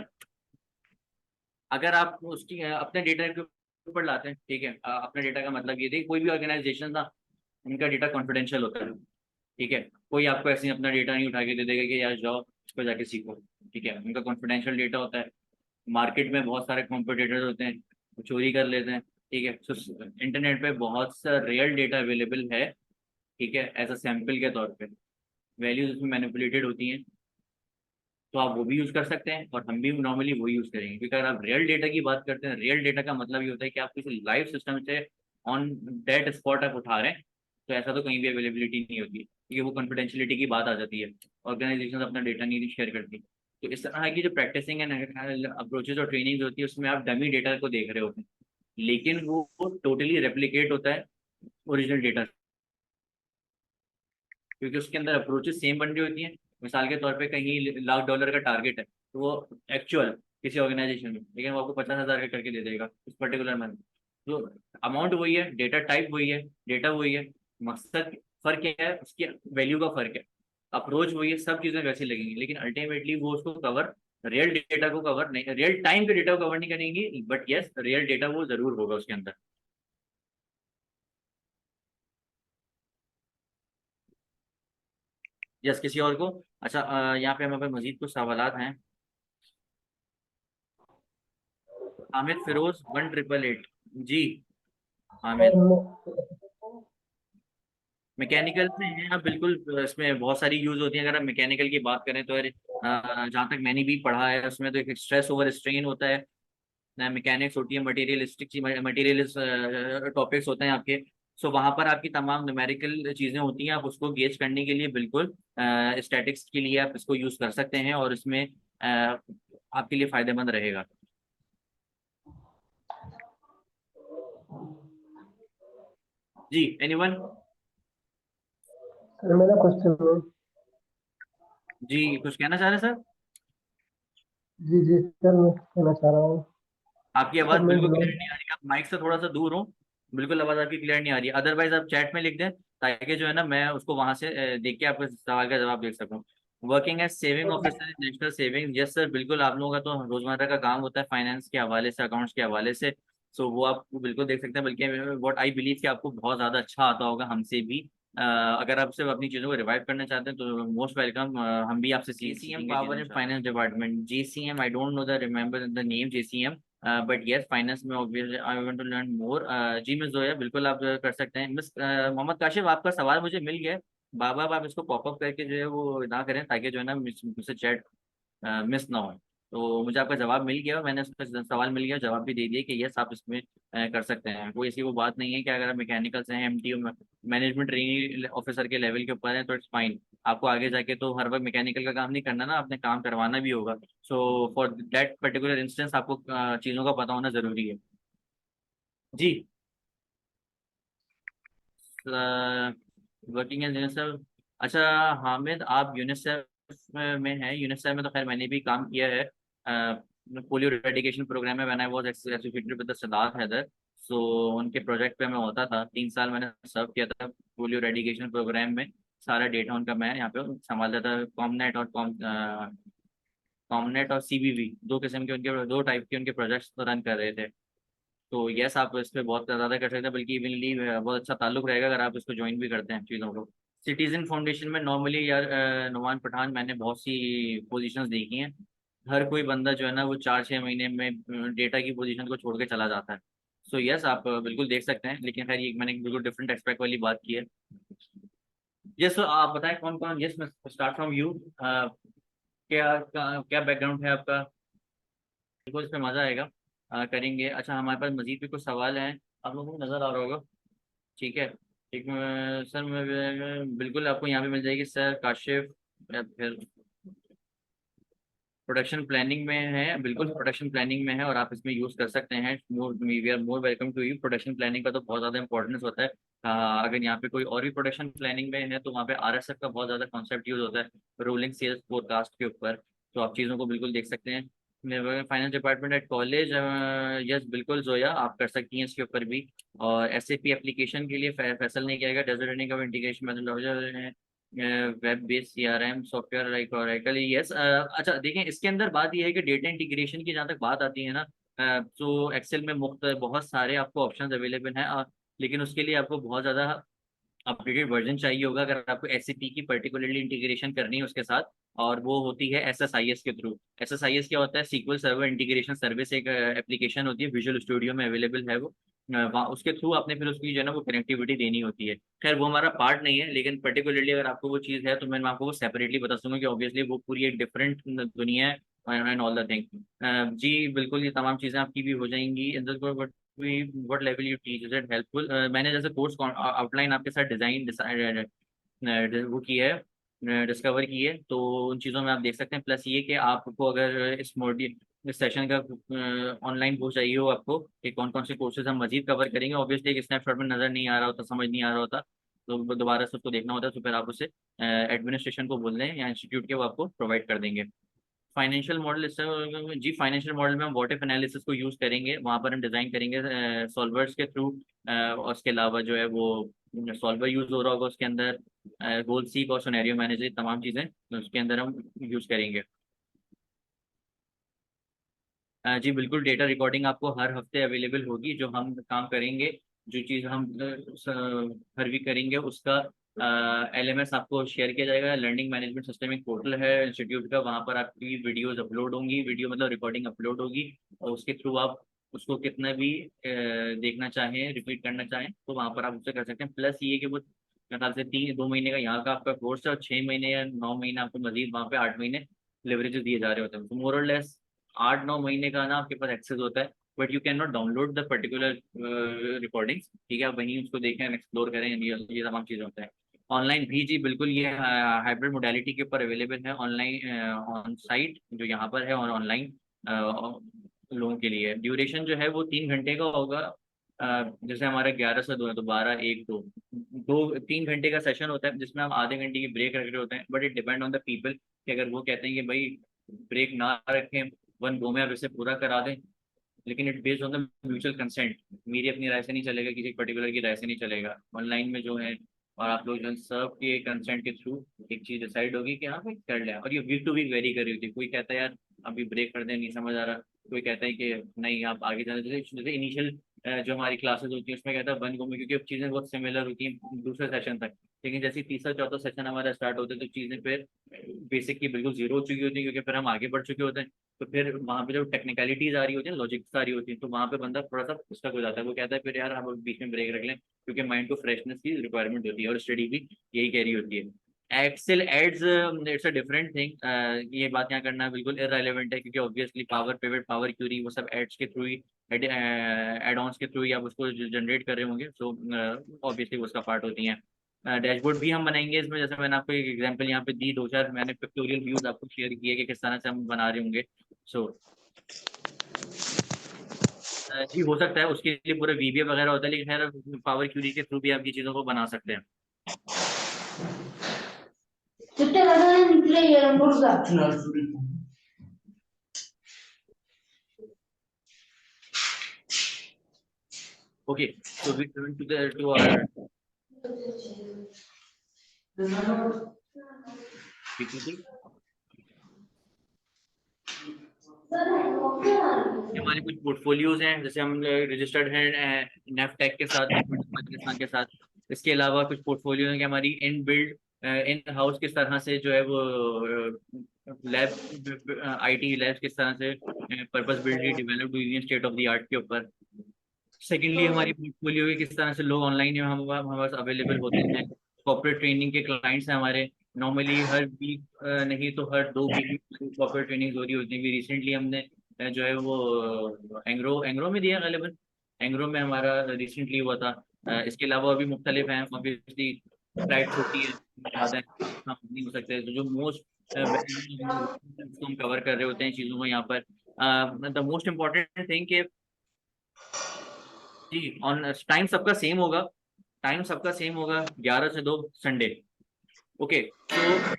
अगर आप उसकी अपने डेटा के ऊपर लाते हैं, ठीक है, अपने डेटा का मतलब ये देखिए, कोई भी ऑर्गेनाइजेशन था, उनका डेटा कॉन्फिडेंशियल होता है। ठीक है, कोई आपको ऐसे ही अपना डेटा नहीं उठा के दे देगा कि यार जाओ इस पर जाके सीखो। ठीक है, उनका कॉन्फिडेंशियल डेटा होता है। मार्केट में बहुत सारे कॉम्पिटिटर्स होते हैं, वो चोरी कर लेते हैं। ठीक है, तो इंटरनेट पे बहुत सा रियल डेटा अवेलेबल है। ठीक है, एज अ सैंपल के तौर पे वैल्यूज उसमें मैनिपुलेटेड होती हैं, तो आप वो भी यूज़ कर सकते हैं, और हम भी नॉर्मली वो यूज़ करेंगे। क्योंकि अगर आप रियल डेटा की बात करते हैं, रियल डेटा का मतलब ये होता है कि आप किसी लाइव सिस्टम से ऑन दैट स्पॉट आप उठा रहे हैं। तो ऐसा तो कहीं भी अवेलेबिलिटी नहीं होती, क्योंकि वो कॉन्फिडेंशियलिटी की बात आ जाती है, ऑर्गेनाइजेशन अपना डेटा नहीं शेयर करती। तो इस तरह की जो प्रैक्टिसिंग एंड अप्रोचेज और ट्रेनिंग होती है, उसमें आप डमी डेटा को देख रहे होते हैं, लेकिन वो टोटली रेप्लिकेट होता है ओरिजिनल डेटा, क्योंकि उसके अंदर अप्रोचेस सेम बन रही होती हैं। मिसाल के तौर पे कहीं $1,00,000 का टारगेट है, तो वो एक्चुअल किसी ऑर्गेनाइजेशन में, लेकिन वो आपको 50,000 का करके दे देगा उस पर्टिकुलर मंथ। तो अमाउंट वही है, डेटा टाइप वही है, डेटा वही है, मकसद फर्क क्या है, उसकी वैल्यू का फर्क है, अप्रोच वही है, सब चीज़ें वैसी लगेंगी, लेकिन अल्टीमेटली वो उसको कवर, रियल डेटा को कवर नहीं, रियल टाइम के डेटा को कवर नहीं करेंगी, बट यस रियल डेटा वो जरूर होगा उसके अंदर। यस, किसी और को? अच्छा, यहाँ पे हमारे पास मजीद कुछ सवालात हैं। हामिद फिरोज 1888। जी, हामिद। मैकेनिकल में है आप बिल्कुल, इसमें बहुत सारी यूज होती है। अगर आप मैकेनिकल की बात करें तो जहाँ तक मैंने भी पढ़ा है उसमें तो एक स्ट्रेस ओवर स्ट्रेन होता है, मैकेनिक्स होती है, मटेरियलिस्ट टॉपिक्स होते हैं आपके। सो वहाँ पर आपकी तमाम न्यूमेरिकल चीज़ें होती हैं, आप उसको गेज करने के लिए बिल्कुल स्टैटिक्स के लिए आप इसको यूज़ कर सकते हैं, और इसमें आपके लिए फ़ायदेमंद रहेगा। जी, एनीवन? सर मेरा क्वेश्चन है। जी, कुछ कहना चाह रहे हैं सर? जी जी सर, मैं कहना चाह रहा हूँ। आपकी सर आवाज़ मैं बिल्कुल क्लियर ग्लोब नहीं आ रही, आप माइक से थोड़ा सा दूर हो। बिल्कुल आवाज़ आपकी क्लियर नहीं आ रही है, अदरवाइज आप चैट में लिख दें ताकि जो है ना मैं उसको वहां से देख के आपके सवाल का जवाब देख सकूं। Working as saving officer in national saving, yes sir, बिल्कुल आप लोगों का तो रोजमर्रा का काम होता है फाइनेंस के हवाले से, अकाउंट्स के हवाले से। सो वो आप बिल्कुल देख सकते हैं, बल्कि व्हाट आई बिलीव कि आपको बहुत ज़्यादा अच्छा आता होगा हमसे भी। अगर आप सिर्फ अपनी चीज़ों को रिवाइव करना चाहते हैं तो मोस्ट वेलकम, हम भी आपसे GCM power and finance department, GCM, I don't know the remember the name GCM, but yes finance में obviously I want to learn more. जी मिस जोया, बिल्कुल आप कर सकते हैं। मिस मोहम्मद काशिफ, आपका सवाल मुझे मिल गया है। बाबा आप इसको पॉपअप करके जो है वो ना करें ताकि जो है ना मुझसे चैट मिस ना हो। तो मुझे आपका जवाब मिल गया, मैंने उसका सवाल मिल गया, जवाब भी दे दिया कि यस आप इसमें कर सकते हैं। कोई ऐसी वो बात नहीं है कि अगर आप मैकेनिकल से हैं, एमटीओ मैनेजमेंट ट्रेनिंग ऑफिसर के लेवल के ऊपर है तो इट्स फाइन। आपको आगे जाके तो हर वक्त मैकेनिकल का काम नहीं करना ना, आपने काम करवाना भी होगा। So for that particular instance आपको चीज़ों का पता होना जरूरी है। जी, वर्किंग एज यूनिसेफ। अच्छा हामिद, आप यूनिसेफ में हैं? यूनिसेफ में तो खैर मैंने भी काम किया है, पोलियो रेडिकेशन प्रोग्राम में, when I was associated with the Sadat Haider. सो उनके प्रोजेक्ट पे मैं होता था, 3 साल मैंने सर्व किया था पोलियो रेडिकेशन प्रोग्राम में। सारा डेटा उनका मैं यहाँ पे संभालता था। कॉमनेट और सीबीवी, दो किस्म के उनके, दो टाइप के उनके प्रोजेक्ट्स रन कर रहे थे। तो यस आप इस पे बहुत ज़्यादा कर सकते हैं, बल्कि इवनली बहुत अच्छा ताल्लुक रहेगा अगर आप इसको ज्वाइन भी करते हैं चीज़ों को। सिटीजन फाउंडेशन में नॉर्मली यार नुमान पठान, मैंने बहुत सी पोजीशंस देखी हैं। हर कोई बंदा जो है ना वो 4-6 महीने में डेटा की पोजीशन को छोड़ के चला जाता है। सो यस आप बिल्कुल देख सकते हैं, लेकिन खैर ये मैंने बिल्कुल डिफरेंट एस्पेक्ट वाली बात की है। यस, तो आप बताएं कौन कौन, यस मैं स्टार्ट फ्रॉम यू, क्या बैकग्राउंड है आपका? बिल्कुल इसमें मजा आएगा, करेंगे। अच्छा हमारे पास मजीद भी कुछ सवाल हैं, आप लोगों को नजर आ रहा होगा। ठीक है, एक सर बिल्कुल आपको यहाँ पे मिल जाएगी सर काशिफ, या फिर प्रोडक्शन प्लानिंग में है, बिल्कुल प्रोडक्शन प्लानिंग में है और आप इसमें यूज कर सकते हैं। More we are more welcome to you. Production planning का तो बहुत ज़्यादा इंपॉर्टेंस होता है। अगर यहाँ पे कोई और भी प्रोडक्शन प्लानिंग में है तो वहाँ पे आरएसएफ का बहुत ज़्यादा कॉन्सेप्ट यूज होता है, रोलिंग सेल्स फोरकास्ट के ऊपर। तो आप चीज़ों को बिल्कुल देख सकते हैं। Finance department at college, yes बिल्कुल जोया आप कर सकती हैं इसके ऊपर भी। और एसएपी एप्लीकेशन के लिए फैसल नहीं किया गया, desert of integration methodology, web based CRM software like Oracle, yes. अच्छा देखें, इसके अंदर बात यह है कि डेटा इंटीग्रेशन की जहाँ तक बात आती है ना, तो एक्सेल में बहुत सारे आपको ऑप्शंस अवेलेबल हैं, लेकिन उसके लिए आपको बहुत ज़्यादा अपडेटेड वर्जन चाहिए होगा अगर आपको एसएपी की पर्टिकुलरली इंटीग्रेशन करनी है उसके साथ। और वो होती है एसएसआईएस के थ्रू। एसएसआईएस क्या होता है? सीक्वल सर्वर इंटीग्रेशन सर्विस, एक एप्लीकेशन होती है, विजुअल स्टूडियो में अवेलेबल है वो। वहाँ उसके थ्रू आपने फिर उसकी जो है ना वो कनेक्टिविटी देनी होती है। खैर वो हमारा पार्ट नहीं है, लेकिन पर्टिकुलरली अगर आपको वो चीज़ है तो मैं आपको वो सेपरेटली बता दूंगा कि ऑब्वियसली वो पूरी एक डिफरेंट दुनिया है एंड ऑल द थिंग। जी बिल्कुल, ये तमाम चीज़ें आपकी भी हो जाएंगी। What level you teach, is it helpful? मैंने जैसे कोर्स आउटलाइन आपके साथ डिजाइन वो की है, डिस्कवर की है, तो उन चीज़ों में आप देख सकते हैं। प्लस ये कि आपको अगर इस सेशन का ऑनलाइन वो चाहिए हो आपको कि कौन कौन से कोर्सेज हम मजीद कवर करेंगे, ऑब्वियसली एक स्नैपशॉट में नज़र नहीं आ रहा होता, समझ नहीं आ रहा होता, तो दोबारा से उसको देखना होता है, तो फिर आप उसे एडमिनिस्ट्रेशन को बोल दें या इंस्टीट्यूट के, वो आपको प्रोवाइड कर देंगे। फाइनेंशियल मॉडल, इस जी फाइनेंशियल मॉडल में हम व्हाट इफ एनालिसिस को यूज़ करेंगे, वहाँ पर हम डिज़ाइन करेंगे सॉल्वर्स के थ्रू। और उसके अलावा जो है वो सॉल्वर यूज़ हो रहा होगा उसके अंदर, गोल सीक और सिनेरियो मैनेजर, तमाम चीज़ें उसके अंदर हम यूज़ करेंगे। जी बिल्कुल, डेटा रिकॉर्डिंग आपको हर हफ्ते अवेलेबल होगी, जो हम काम करेंगे, जो चीज़ हम हर वीक करेंगे उसका एलएमएस आपको शेयर किया जाएगा। लर्निंग मैनेजमेंट सिस्टम एक पोर्टल है इंस्टीट्यूट का, वहाँ पर आपकी वीडियोस अपलोड होंगी, वीडियो मतलब रिकॉर्डिंग अपलोड होगी, और उसके थ्रू आप उसको कितना भी देखना चाहें, रिपीट करना चाहें तो वहाँ पर आप उससे कर सकते हैं। प्लस ये कि वो मेरे ख्याल से 2 महीने का यहाँ का आपका कोर्स है और 6 महीने या 9 महीने आपको मजीद वहाँ पे 8 महीने लिवरेजेस दिए जा रहे होते हैं। तो मोर और लेस 8-9 महीने का ना आपके पास एक्सेस होता है, but you can not download the particular recordings. ठीक है, आप वहीं उसको देखें, एक्सप्लोर करें, ये तमाम चीज़ें होता है। ऑनलाइन भी जी बिल्कुल, ये हाइब्रिड मोडालिटी के ऊपर अवेलेबल है, ऑनलाइन ऑन साइट जो यहाँ पर है, और ऑनलाइन लोगों के लिए। ड्यूरेशन जो है वो 3 घंटे का होगा। जैसे हमारा 11 से 2 है तो 12, 1, 2, 3 घंटे का सेशन होता है जिसमें हम आधे घंटे की ब्रेक रख रहे होते हैं। But it depend on the people कि अगर वो कहते हैं कि भाई ब्रेक ना रखें, 1 गो में आप इसे पूरा करा दें, लेकिन it based on the mutual consent. मेरी अपनी राय से नहीं चलेगा, किसी पर्टिकुलर की राय से नहीं चलेगा। ऑनलाइन में जो है, और आप लोग जो सब के कंसेंट के थ्रू एक चीज डिसाइड होगी कि हाँ भाई कर लिया। और ये वीक टू वीक वेरी कर रही होती है। कोई कहता है यार अभी ब्रेक कर दें, नहीं समझ आ रहा। कोई कहता है कि नहीं आप आगे जाने, जैसे इनिशियल जो हमारी क्लासेस होती है उसमें कहता है बंद को में, क्योंकि अब चीज़ें बहुत सिमिलर होती हैं दूसरे सेशन तक। लेकिन जैसे तीसरा चौथा सेशन हमारा स्टार्ट होता है तो चीज़ें फिर बेसिक की बिल्कुल जीरो हो चुकी होती है, क्योंकि फिर हम आगे बढ़ चुके होते हैं। तो फिर वहाँ पे जब टेक्निकलिटीज आ रही होती है, लॉजिक्स आ रही होती है, तो वहाँ पे बंदा थोड़ा सा स्टक हो जाता है। वो कहता है फिर यार हम बीच में ब्रेक रख लें, क्योंकि माइंड को फ्रेशनेस की रिक्वायरमेंट होती है, और स्टडी भी यही कह रही होती है। Excel adds it's a different thing. ये बात यहाँ करना बिल्कुल इररेलेवेंट है, क्योंकि obviously Power Pivot, Power Query, वो सब एड्स के थ्रू ही, एड ऑन्स के थ्रू ही आप उसको जनरेट कर रहे होंगे। सो ऑब्वियसली वो उसका पार्ट होती हैं। डैशबोर्ड भी हम बनाएंगे इसमें, जैसे मैंने आपको एक एग्जांपल यहाँ पे दी, 2-4 मैंने पिक्टोरियल व्यूज आपको शेयर किए कि किस तरह से हम बना रहे होंगे। सो जी हो सकता है उसके लिए पूरा वीबीए वगैरह होता है, लेकिन खैर पावर क्यूरी के थ्रू भी आप ये चीज़ों को बना सकते हैं। Okay, so we coming to our PPT. ये हमारे कुछ पोर्टफोलियोज हैं, जैसे हम रजिस्टर्ड हैं नेफटेक के साथ, पाकिस्तान के साथ। इसके अलावा कुछ पोर्टफोलियो हैं कि हमारी इन बिल्ड इन हाउस किस तरह से जो है वो लैब, आईटी लैब्स किस तरह से पर्पस बिल्डली डेवलप्ड हुई है स्टेट ऑफ द आर्ट के ऊपर। सेकेंडली हमारी पोर्टफोलियो की किस तरह से लोग ऑनलाइन हमारे पास अवेलेबल होते हैं। कॉर्पोरेट ट्रेनिंग के क्लाइंट्स हैं हमारे, नॉर्मली हर वीक नहीं तो हर 2 वीक में कॉर्पोरेट ट्रेनिंग हो रही होती है। रिसेंटली हमने जो है वो एंग्रो एंग्रो में दिया गलबन, एंग्रो में हमारा रिसेंटली हुआ था। इसके अलावा अभी मुख्तलिफ हैं, ऑब्वियसली फ्लाइट होती है, ज़्यादा हम नहीं हो सकते। तो जो मोस्ट हम कवर कर रहे होते हैं चीज़ों को यहाँ पर। द मोस्ट इम्पॉर्टेंट थिंग कि जी ऑन टाइम सबका सेम होगा, टाइम सबका सेम होगा, 11 से 2 संडे। ओके, सो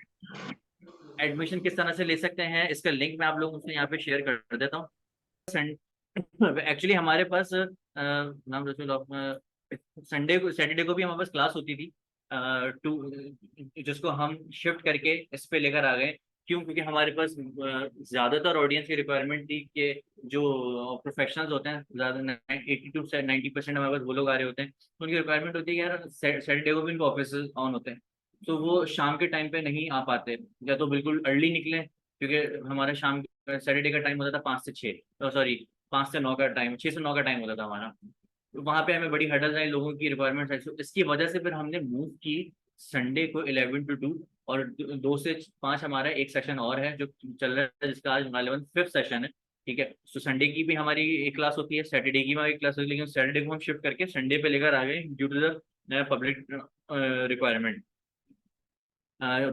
एडमिशन किस तरह से ले सकते हैं, इसका लिंक मैं आप लोगों से यहाँ पे शेयर कर देता हूँ। एक्चुअली हमारे पास नाम रसूल संडे को, सैटरडे को भी हमारे पास क्लास होती थी, टू जिसको हम शिफ्ट करके इस पे लेकर आ गए। क्यों? क्योंकि हमारे पास ज़्यादातर ऑडियंस की रिक्वायरमेंट थी कि जो प्रोफेशनल्स होते हैं, ज़्यादा 80 से 90% हमारे पास वो लोग आ रहे होते हैं, तो उनकी रिक्वायरमेंट होती है कि यार सैटरडे को भी इनके ऑफिस ऑन होते हैं, तो वो शाम के टाइम पे नहीं आ पाते, या तो बिल्कुल अर्ली निकले, क्योंकि हमारा शाम सैटरडे का टाइम होता था 5 से 6, सॉरी 5 से 9 का टाइम, 6 से 9 का टाइम होता था हमारा। तो वहाँ पे हमें बड़ी हर्डल आई, लोगों की रिक्वायरमेंट आई, तो इसकी वजह से फिर हमने मूव की संडे को 11 to 2, और 2 से 5 हमारा एक सेशन और है जो चल रहा है, जिसका आज 5th सेशन है। ठीक है, तो संडे की भी हमारी एक क्लास होती है, सैटरडे की हमारी क्लास होती है, लेकिन सैटरडे को हम शिफ्ट करके संडे पे लेकर आ गए due to the public requirement.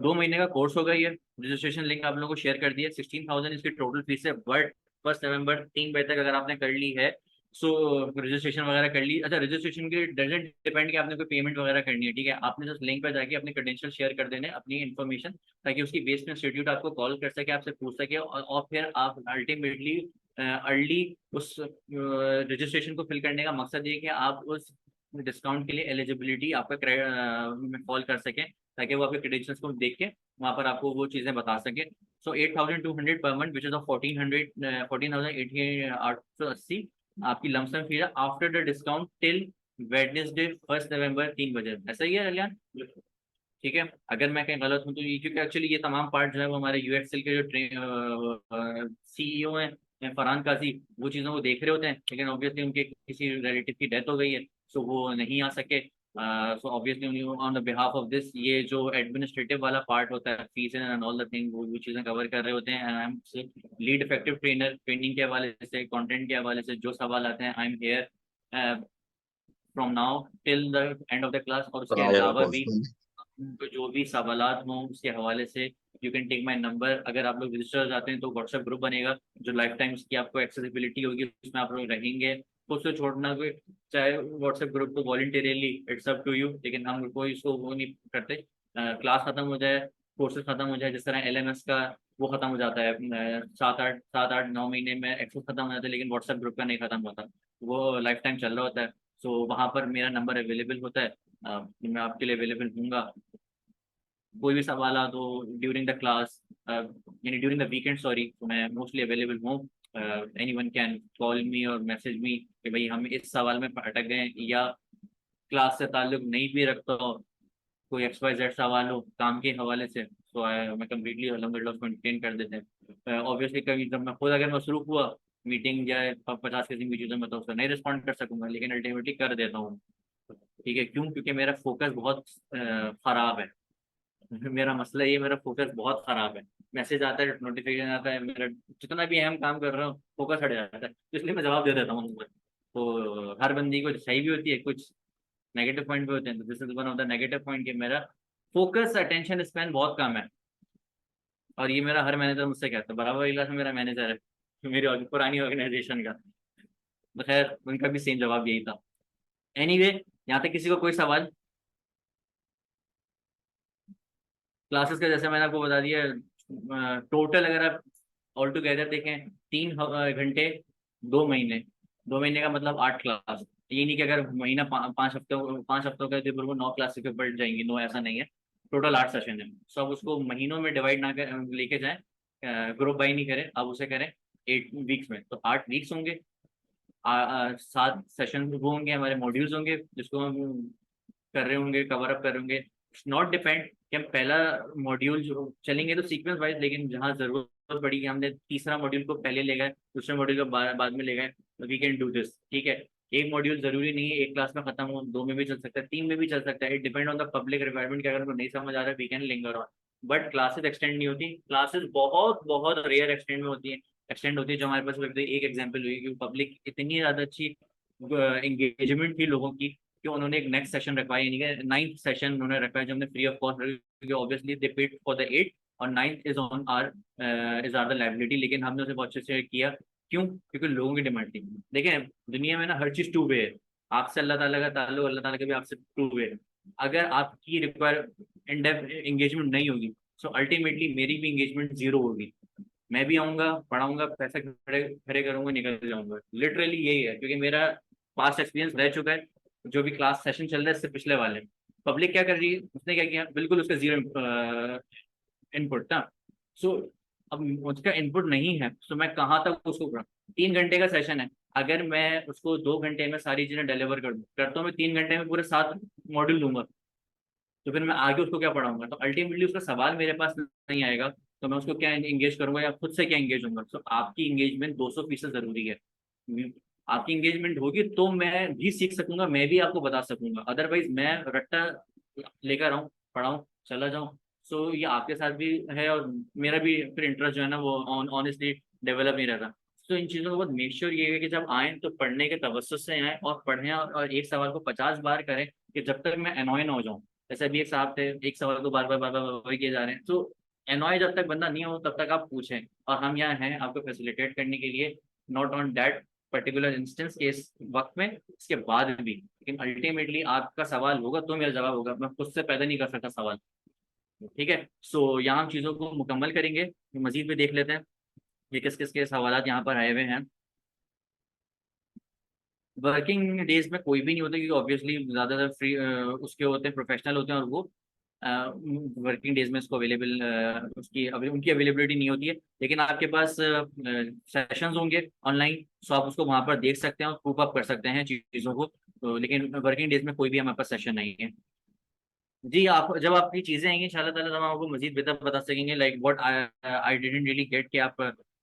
2 महीने का कोर्स होगा ये। रजिस्ट्रेशन लिंक आप लोगों को शेयर कर दिया। 16,000 इसकी टोटल फीस है, बट 1 नवंबर 3 बजे तक अगर आपने कर ली है, सो रजिस्ट्रेशन वगैरह कर ली। अच्छा, रजिस्ट्रेशन के डजेंट डिपेंड कि आपने कोई पेमेंट वगैरह करनी है। ठीक है, आपने जस्ट लिंक पर जाके अपने क्रेडेंशियल शेयर कर देने, अपनी इन्फॉर्मेशन, ताकि उसकी बेस में इंस्टीट्यूट आपको कॉल कर सके, आपसे पूछ सके, और फिर आप अल्टीमेटली अर्ली उस रजिस्ट्रेशन को फिल करने का मकसद ये है कि आप उस डिस्काउंट के लिए एलिजिबिलिटी आपका कॉल कर सकें, ताकि वो आपके क्रेडेंशियल्स को देख के वहाँ पर आपको वो चीज़ें बता सकें। सो 8,200 per month, which is of 14,880 आपकी लमसम फी है after the discount till Wednesday 1 नवंबर 3 बजे। ऐसा ही है कल्याण? ठीक है, अगर मैं कहीं गलत हूँ तो ये, क्योंकि एक्चुअली ये तमाम पार्ट जो है वो हमारे यूएक्सएल के जो सीईओ हैं फरहान काजी वो चीज़ों को देख रहे होते हैं, लेकिन ऑब्वियसली उनके किसी रिलेटिव की डेथ हो गई है, सो वो नहीं आ सके। So obviously on the behalf of this, ये जो एडमिनिस्ट्रेटिव वाला पार्ट होता है, fees and all the thing, वो चीज़ें कवर कर रहे होते हैं। And I am lead effective trainer, training के हवाले से, कंटेंट के हवाले से जो सवाल आते हैं, I am here from now till the end of the class. और उसके अलावा भी तो जो भी सवालात हों उसके हवाले से you can take my number. अगर आप लोग रजिस्टर जाते हैं तो व्हाट्सएप ग्रुप बनेगा जो लाइफ टाइम की आपको एक्सेसिबिलिटी होगी, उसमें आप लोग रहेंगे। तो उसको छोड़ना कोई, चाहे व्हाट्सएप ग्रुप को voluntarily, it's up to you, लेकिन हम कोई इसको वो नहीं करते। क्लास खत्म हो जाए, कोर्सेज खत्म हो जाए, जिस तरह LMS का वो खत्म हो जाता है 7 8 9 महीने में एक्सेस खत्म हो जाता है, लेकिन व्हाट्सएप ग्रुप का नहीं खत्म होता, वो लाइफ टाइम चल रहा होता है। सो वहाँ पर मेरा नंबर अवेलेबल होता है, मैं आपके लिए अवेलेबल हूँगा। कोई भी सवाल आ तो ड्यूरिंग द क्लास, यानी ड्यूरिंग द वीकेंड, सॉरी, तो मैं मोस्टली अवेलेबल हूँ। एनीवन कैन कॉल मी और मैसेज मी कि भाई हम इस सवाल में अटक गए हैं, या क्लास से ताल्लुक नहीं भी रखता हो, कोई XYZ सवाल हो काम के हवाले से, तो मैं कम्प्लीटली अलहमदिल्ला उसको एंटरटेन कर देते हैं। ऑब्वियसली कभी जब मैं खुद अगर मसरूफ हुआ मीटिंग या 50 किसी भी चीज़ों में, तो उसको नहीं रिस्पॉन्ड कर सकूंगा, लेकिन अल्टीमेटली कर देता हूँ। ठीक है, क्यों? क्योंकि मेरा फोकस बहुत ख़राब है। मेरा मसला ये, मेरा फोकस बहुत खराब है। मैसेज आता है, नोटिफिकेशन आता है, मेरा जितना भी अहम काम कर रहा हूँ फोकस हट जाता है, तो इसलिए मैं जवाब दे देता हूँ उनको। तो हर बंदी को सही भी होती है, कुछ नेगेटिव पॉइंट भी होते हैं, तो this is one of the negative point कि मेरा फोकस अटेंशन स्पैन बहुत कम है। और ये मेरा हर मैनेजर मुझसे कहता है, बराबर क्लास में मेरा मैनेजर है मेरी पुरानी ऑर्गेनाइजेशन का। तो खैर उनका भी सेम जवाब यही था। एनीवे, यहाँ तक किसी को कोई सवाल? क्लासेस का जैसे मैंने आपको बता दिया, टोटल अगर आप ऑल टुगेदर देखें 3 घंटे 2 महीने, 2 महीने का मतलब 8 क्लास। ये नहीं कि अगर महीना 5 हफ्तों का तो वो 9 क्लास के बढ़ जाएंगी, नो ऐसा नहीं है। टोटल 8 सेशन है। सो आप उसको महीनों में डिवाइड ना कर लेके जाएं, ग्रुप बाई नहीं करें, आप उसे करें 8 वीक्स में, तो 8 वीक्स होंगे। 7 सेशन वो होंगे, हमारे मॉड्यूल्स होंगे जिसको हम कर रहे होंगे, कवर अप कर रहे होंगे। नॉट डिपेंड कि हम पहला मॉड्यूल जो चलेंगे तो सीक्वेंस वाइज, लेकिन जहाँ जरूरत पड़ी कि हमने तीसरा मॉड्यूल को पहले ले गए, दूसरे मॉड्यूल को बाद में ले गए, वी कैन डू दिस। ठीक है, एक मॉड्यूल जरूरी नहीं है एक क्लास में खत्म हो, 2 में भी चल सकता है, 3 में भी चल सकता है। It depend on the public requirement कि अगर उनको नहीं समझ आ रहा है we can linger on. But classes extend नहीं होती, क्लासेस बहुत बहुत रेयर एक्सटेंड में होती है, एक्सटेंड होती है। जो हमारे पास एक एग्जाम्पल हुई कि पब्लिक इतनी ज्यादा अच्छी एंगेजमेंट थी लोगों की कि उन्होंने एक नेक्स्ट सेशन रखवाया, यानी कि 9th सेशन उन्होंने रखवाया जो हमने फ्री ऑफ कॉस्ट, क्योंकि obviously they paid for the 8 और 9th is on our is our the liability, लेकिन हमने उसे बहुत अच्छे से किया। क्यों? क्योंकि लोगों की डिमांड थी। देखिए दुनिया में ना हर चीज टू वे है, आपसे अल्लाह ताला का ताल्लुक, अल्लाह ताला का भी आपसे टू वे है। अगर आपकी रिक्वायर इन डेप्थ एंगेजमेंट नहीं होगी, सो अल्टीमेटली मेरी भी एंगेजमेंट जीरो होगी। मैं भी आऊंगा, पढ़ाऊंगा, पैसे खड़े खड़े करूंगा, निकल जाऊंगा। लिटरली यही है, क्योंकि मेरा पास्ट एक्सपीरियंस रह चुका है। जो भी क्लास सेशन चल रहा है इससे पिछले वाले, पब्लिक क्या कर रही है, उसने क्या किया, बिल्कुल उसका जीरो इनपुट था। सो अब उसका इनपुट नहीं है, सो मैं कहाँ तक उसको पढ़ा? 3 घंटे का सेशन है, अगर मैं उसको 2 घंटे में सारी चीजें डिलीवर कर दूँ, करता हूँ मैं 3 घंटे में पूरे 7 मॉड्यूल दूंगा, तो फिर मैं आगे उसको क्या पढ़ाऊंगा? तो अल्टीमेटली उसका सवाल मेरे पास नहीं आएगा, तो मैं उसको क्या एंगेज करूंगा या खुद से क्या एंगेज होऊंगा? तो आपकी एंगेजमेंट 200% जरूरी है। आपकी एंगेजमेंट होगी तो मैं भी सीख सकूंगा, मैं भी आपको बता सकूंगा। अदरवाइज मैं रट्टा लेकर आऊँ, पढ़ाऊँ, चला जाऊँ, सो ये आपके साथ भी है और मेरा भी फिर इंटरेस्ट जो है ना वो ऑनेस्टली डेवलप नहीं रहता। तो इन चीज़ों को बहुत मेक श्योर ये है कि जब आएँ तो पढ़ने के तवज्जुह से आएँ और पढ़ें, और एक सवाल को 50 बार करें कि जब तक मैं एनॉय ना हो जाऊँ। जैसे अभी एक साहब थे, एक सवाल को बार बार किए जा रहे हैं, तो एनॉय जब तक बंदा नहीं हो तब तक आप पूछें, और हम यहाँ हैं आपको फैसिलिटेट करने के लिए, not on that particular instance के इस वक्त में, इसके बाद भी। लेकिन अल्टीमेटली आपका सवाल होगा तो मेरा जवाब होगा, मैं खुद से पैदा नहीं कर सकता सवाल। ठीक है, सो यहाँ हम चीज़ों को मुकम्मल करेंगे, मजीद भी देख लेते हैं ये किस किस के सवाल यहाँ पर आए हुए हैं। वर्किंग डेज में कोई भी नहीं होता, क्योंकि ऑब्वियसली ज़्यादातर फ्री उसके होते हैं, प्रोफेशनल होते हैं, और वो वर्किंग डेज में इसको अवेलेबल उनकी अवेलेबिलिटी नहीं होती है। लेकिन आपके पास सेशंस होंगे ऑनलाइन, सो आप उसको वहाँ पर देख सकते हैं और प्रूफ अप कर सकते हैं चीज़ों को। तो लेकिन वर्किंग डेज में कोई भी हमारे पास सेशन नहीं है। जी, आप जब आपकी चीज़ें आएंगी इंशाल्लाह ताला, तब हम आपको मजीद बेहतर बता सकेंगे, like what I didn't really get कि आप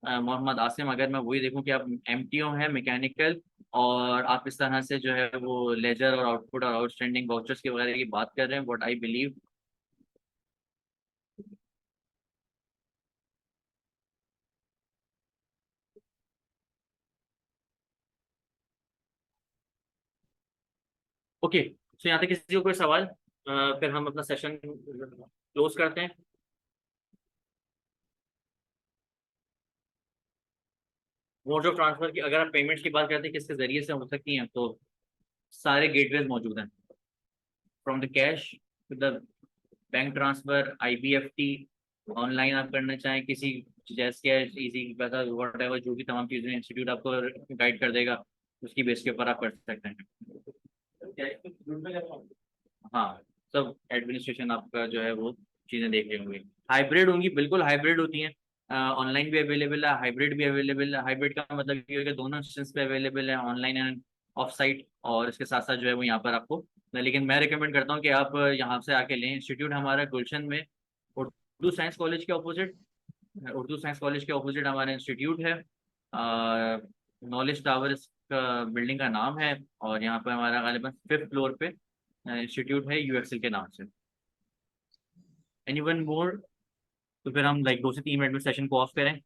मोहम्मद आसिम, अगर मैं वही देखूं कि आप एमटीओ हैं मैकेनिकल, और आप इस तरह से जो है वो लेजर और आउटपुट और आउटस्टैंडिंग वाउचर्स की वगैरह की बात कर रहे हैं, व्हाट आई बिलीव। ओके, तो यहाँ तक किसी को कोई सवाल, फिर हम अपना सेशन क्लोज करते हैं। मोड ऑफ ट्रांसफर की अगर आप पेमेंट्स की बात करते हैं किसके जरिए से हो सकती हैं, तो सारे गेटवेज मौजूद हैं, from the cash to the bank transfer, IBFT, online आप करना चाहें किसी जैस cash, Easypaisa, whatever, जो भी तमाम चीज़ें इंस्टीट्यूट आपको गाइड कर देगा, उसकी बेस के ऊपर आप कर सकते हैं। हाँ, सब एडमिनिस्ट्रेशन आपका जो है वो चीज़ें देख रही होंगी। हाइब्रिड होंगी, बिल्कुल हाइब्रिड होती हैं, ऑनलाइन भी अवेलेबल है, हाइब्रिड भी अवेलेबल है। हाइब्रिड का मतलब ये है कि दोनों इंस्टेंस पे अवेलेबल है, ऑनलाइन एंड ऑफ साइट, और इसके साथ साथ जो है वो यहाँ पर आपको, लेकिन मैं रिकमेंड करता हूँ कि आप यहाँ से आके लें। इंस्टीट्यूट हमारा गुलशन में उर्दू साइंस कॉलेज के ऑपोजिट, उर्दू साइंस कॉलेज के ऑपोजिट हमारा इंस्टीट्यूट है, नॉलेज टावर का बिल्डिंग का नाम है, और यहाँ पर हमारा गालिबा 5th फ्लोर पे इंस्टीट्यूट है यूएक्सएल के नाम से। एनीवन मोर? तो फिर हम लाइक 2 से 3 मिनट में सेशन को ऑफ करें।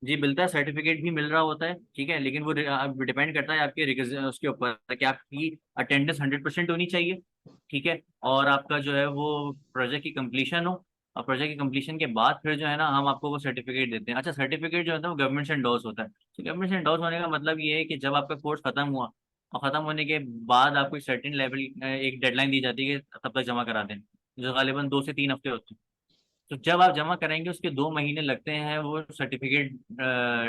जी मिलता है, सर्टिफिकेट भी मिल रहा होता है, ठीक है, लेकिन वो डिपेंड करता है आपके उसके ऊपर कि आपकी अटेंडेंस 100% होनी चाहिए, ठीक है, और आपका जो है वो प्रोजेक्ट की कंप्लीशन हो, और प्रोजेक्ट की कंप्लीशन के बाद फिर जो है ना हम आपको वो सर्टिफिकेट देते हैं। अच्छा, सर्टिफिकेट जो होता है वो गवर्नमेंट से एंडोर्स होता है। तो गवर्नमेंट से एंडोर्स होने का मतलब ये है कि जब आपका कोर्स खत्म हुआ, और खत्म होने के बाद आपको एक सर्टेन लेवल, एक डेडलाइन दी जाती है कि तब तक जमा करा दें, जो गालिबा 2 से 3 हफ्ते होते हैं। तो जब आप जमा कराएंगे उसके 2 महीने लगते हैं वो सर्टिफिकेट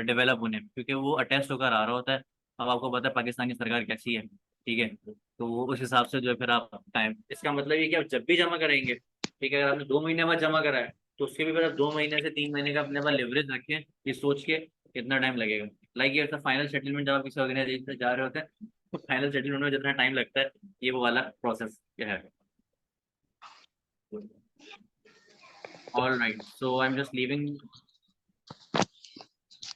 डेवलप होने में, क्योंकि वो अटेस्ट होकर आ रहा होता है। अब आपको पता है पाकिस्तानी सरकार कैसी है, ठीक है, तो वो उस हिसाब से जो है फिर आप टाइम, इसका मतलब ये कि आप जब भी जमा कराएंगे, ठीक है, अगर आपने 2 महीने बाद जमा कराया, तो उसके भी फिर आप 2 महीने से 3 महीने का अपने पास लिवरेज रखें, ये सोच के कितना टाइम लगेगा। लाइक ये फाइनल सेटलमेंट, जब आप किसी ऑर्गेनाइजेशन से जा रहे होते हैं, तो फाइनल सेटलमेंट में जितना टाइम लगता है, ये वो वाला प्रोसेस क्या है। All right, so I'm just leaving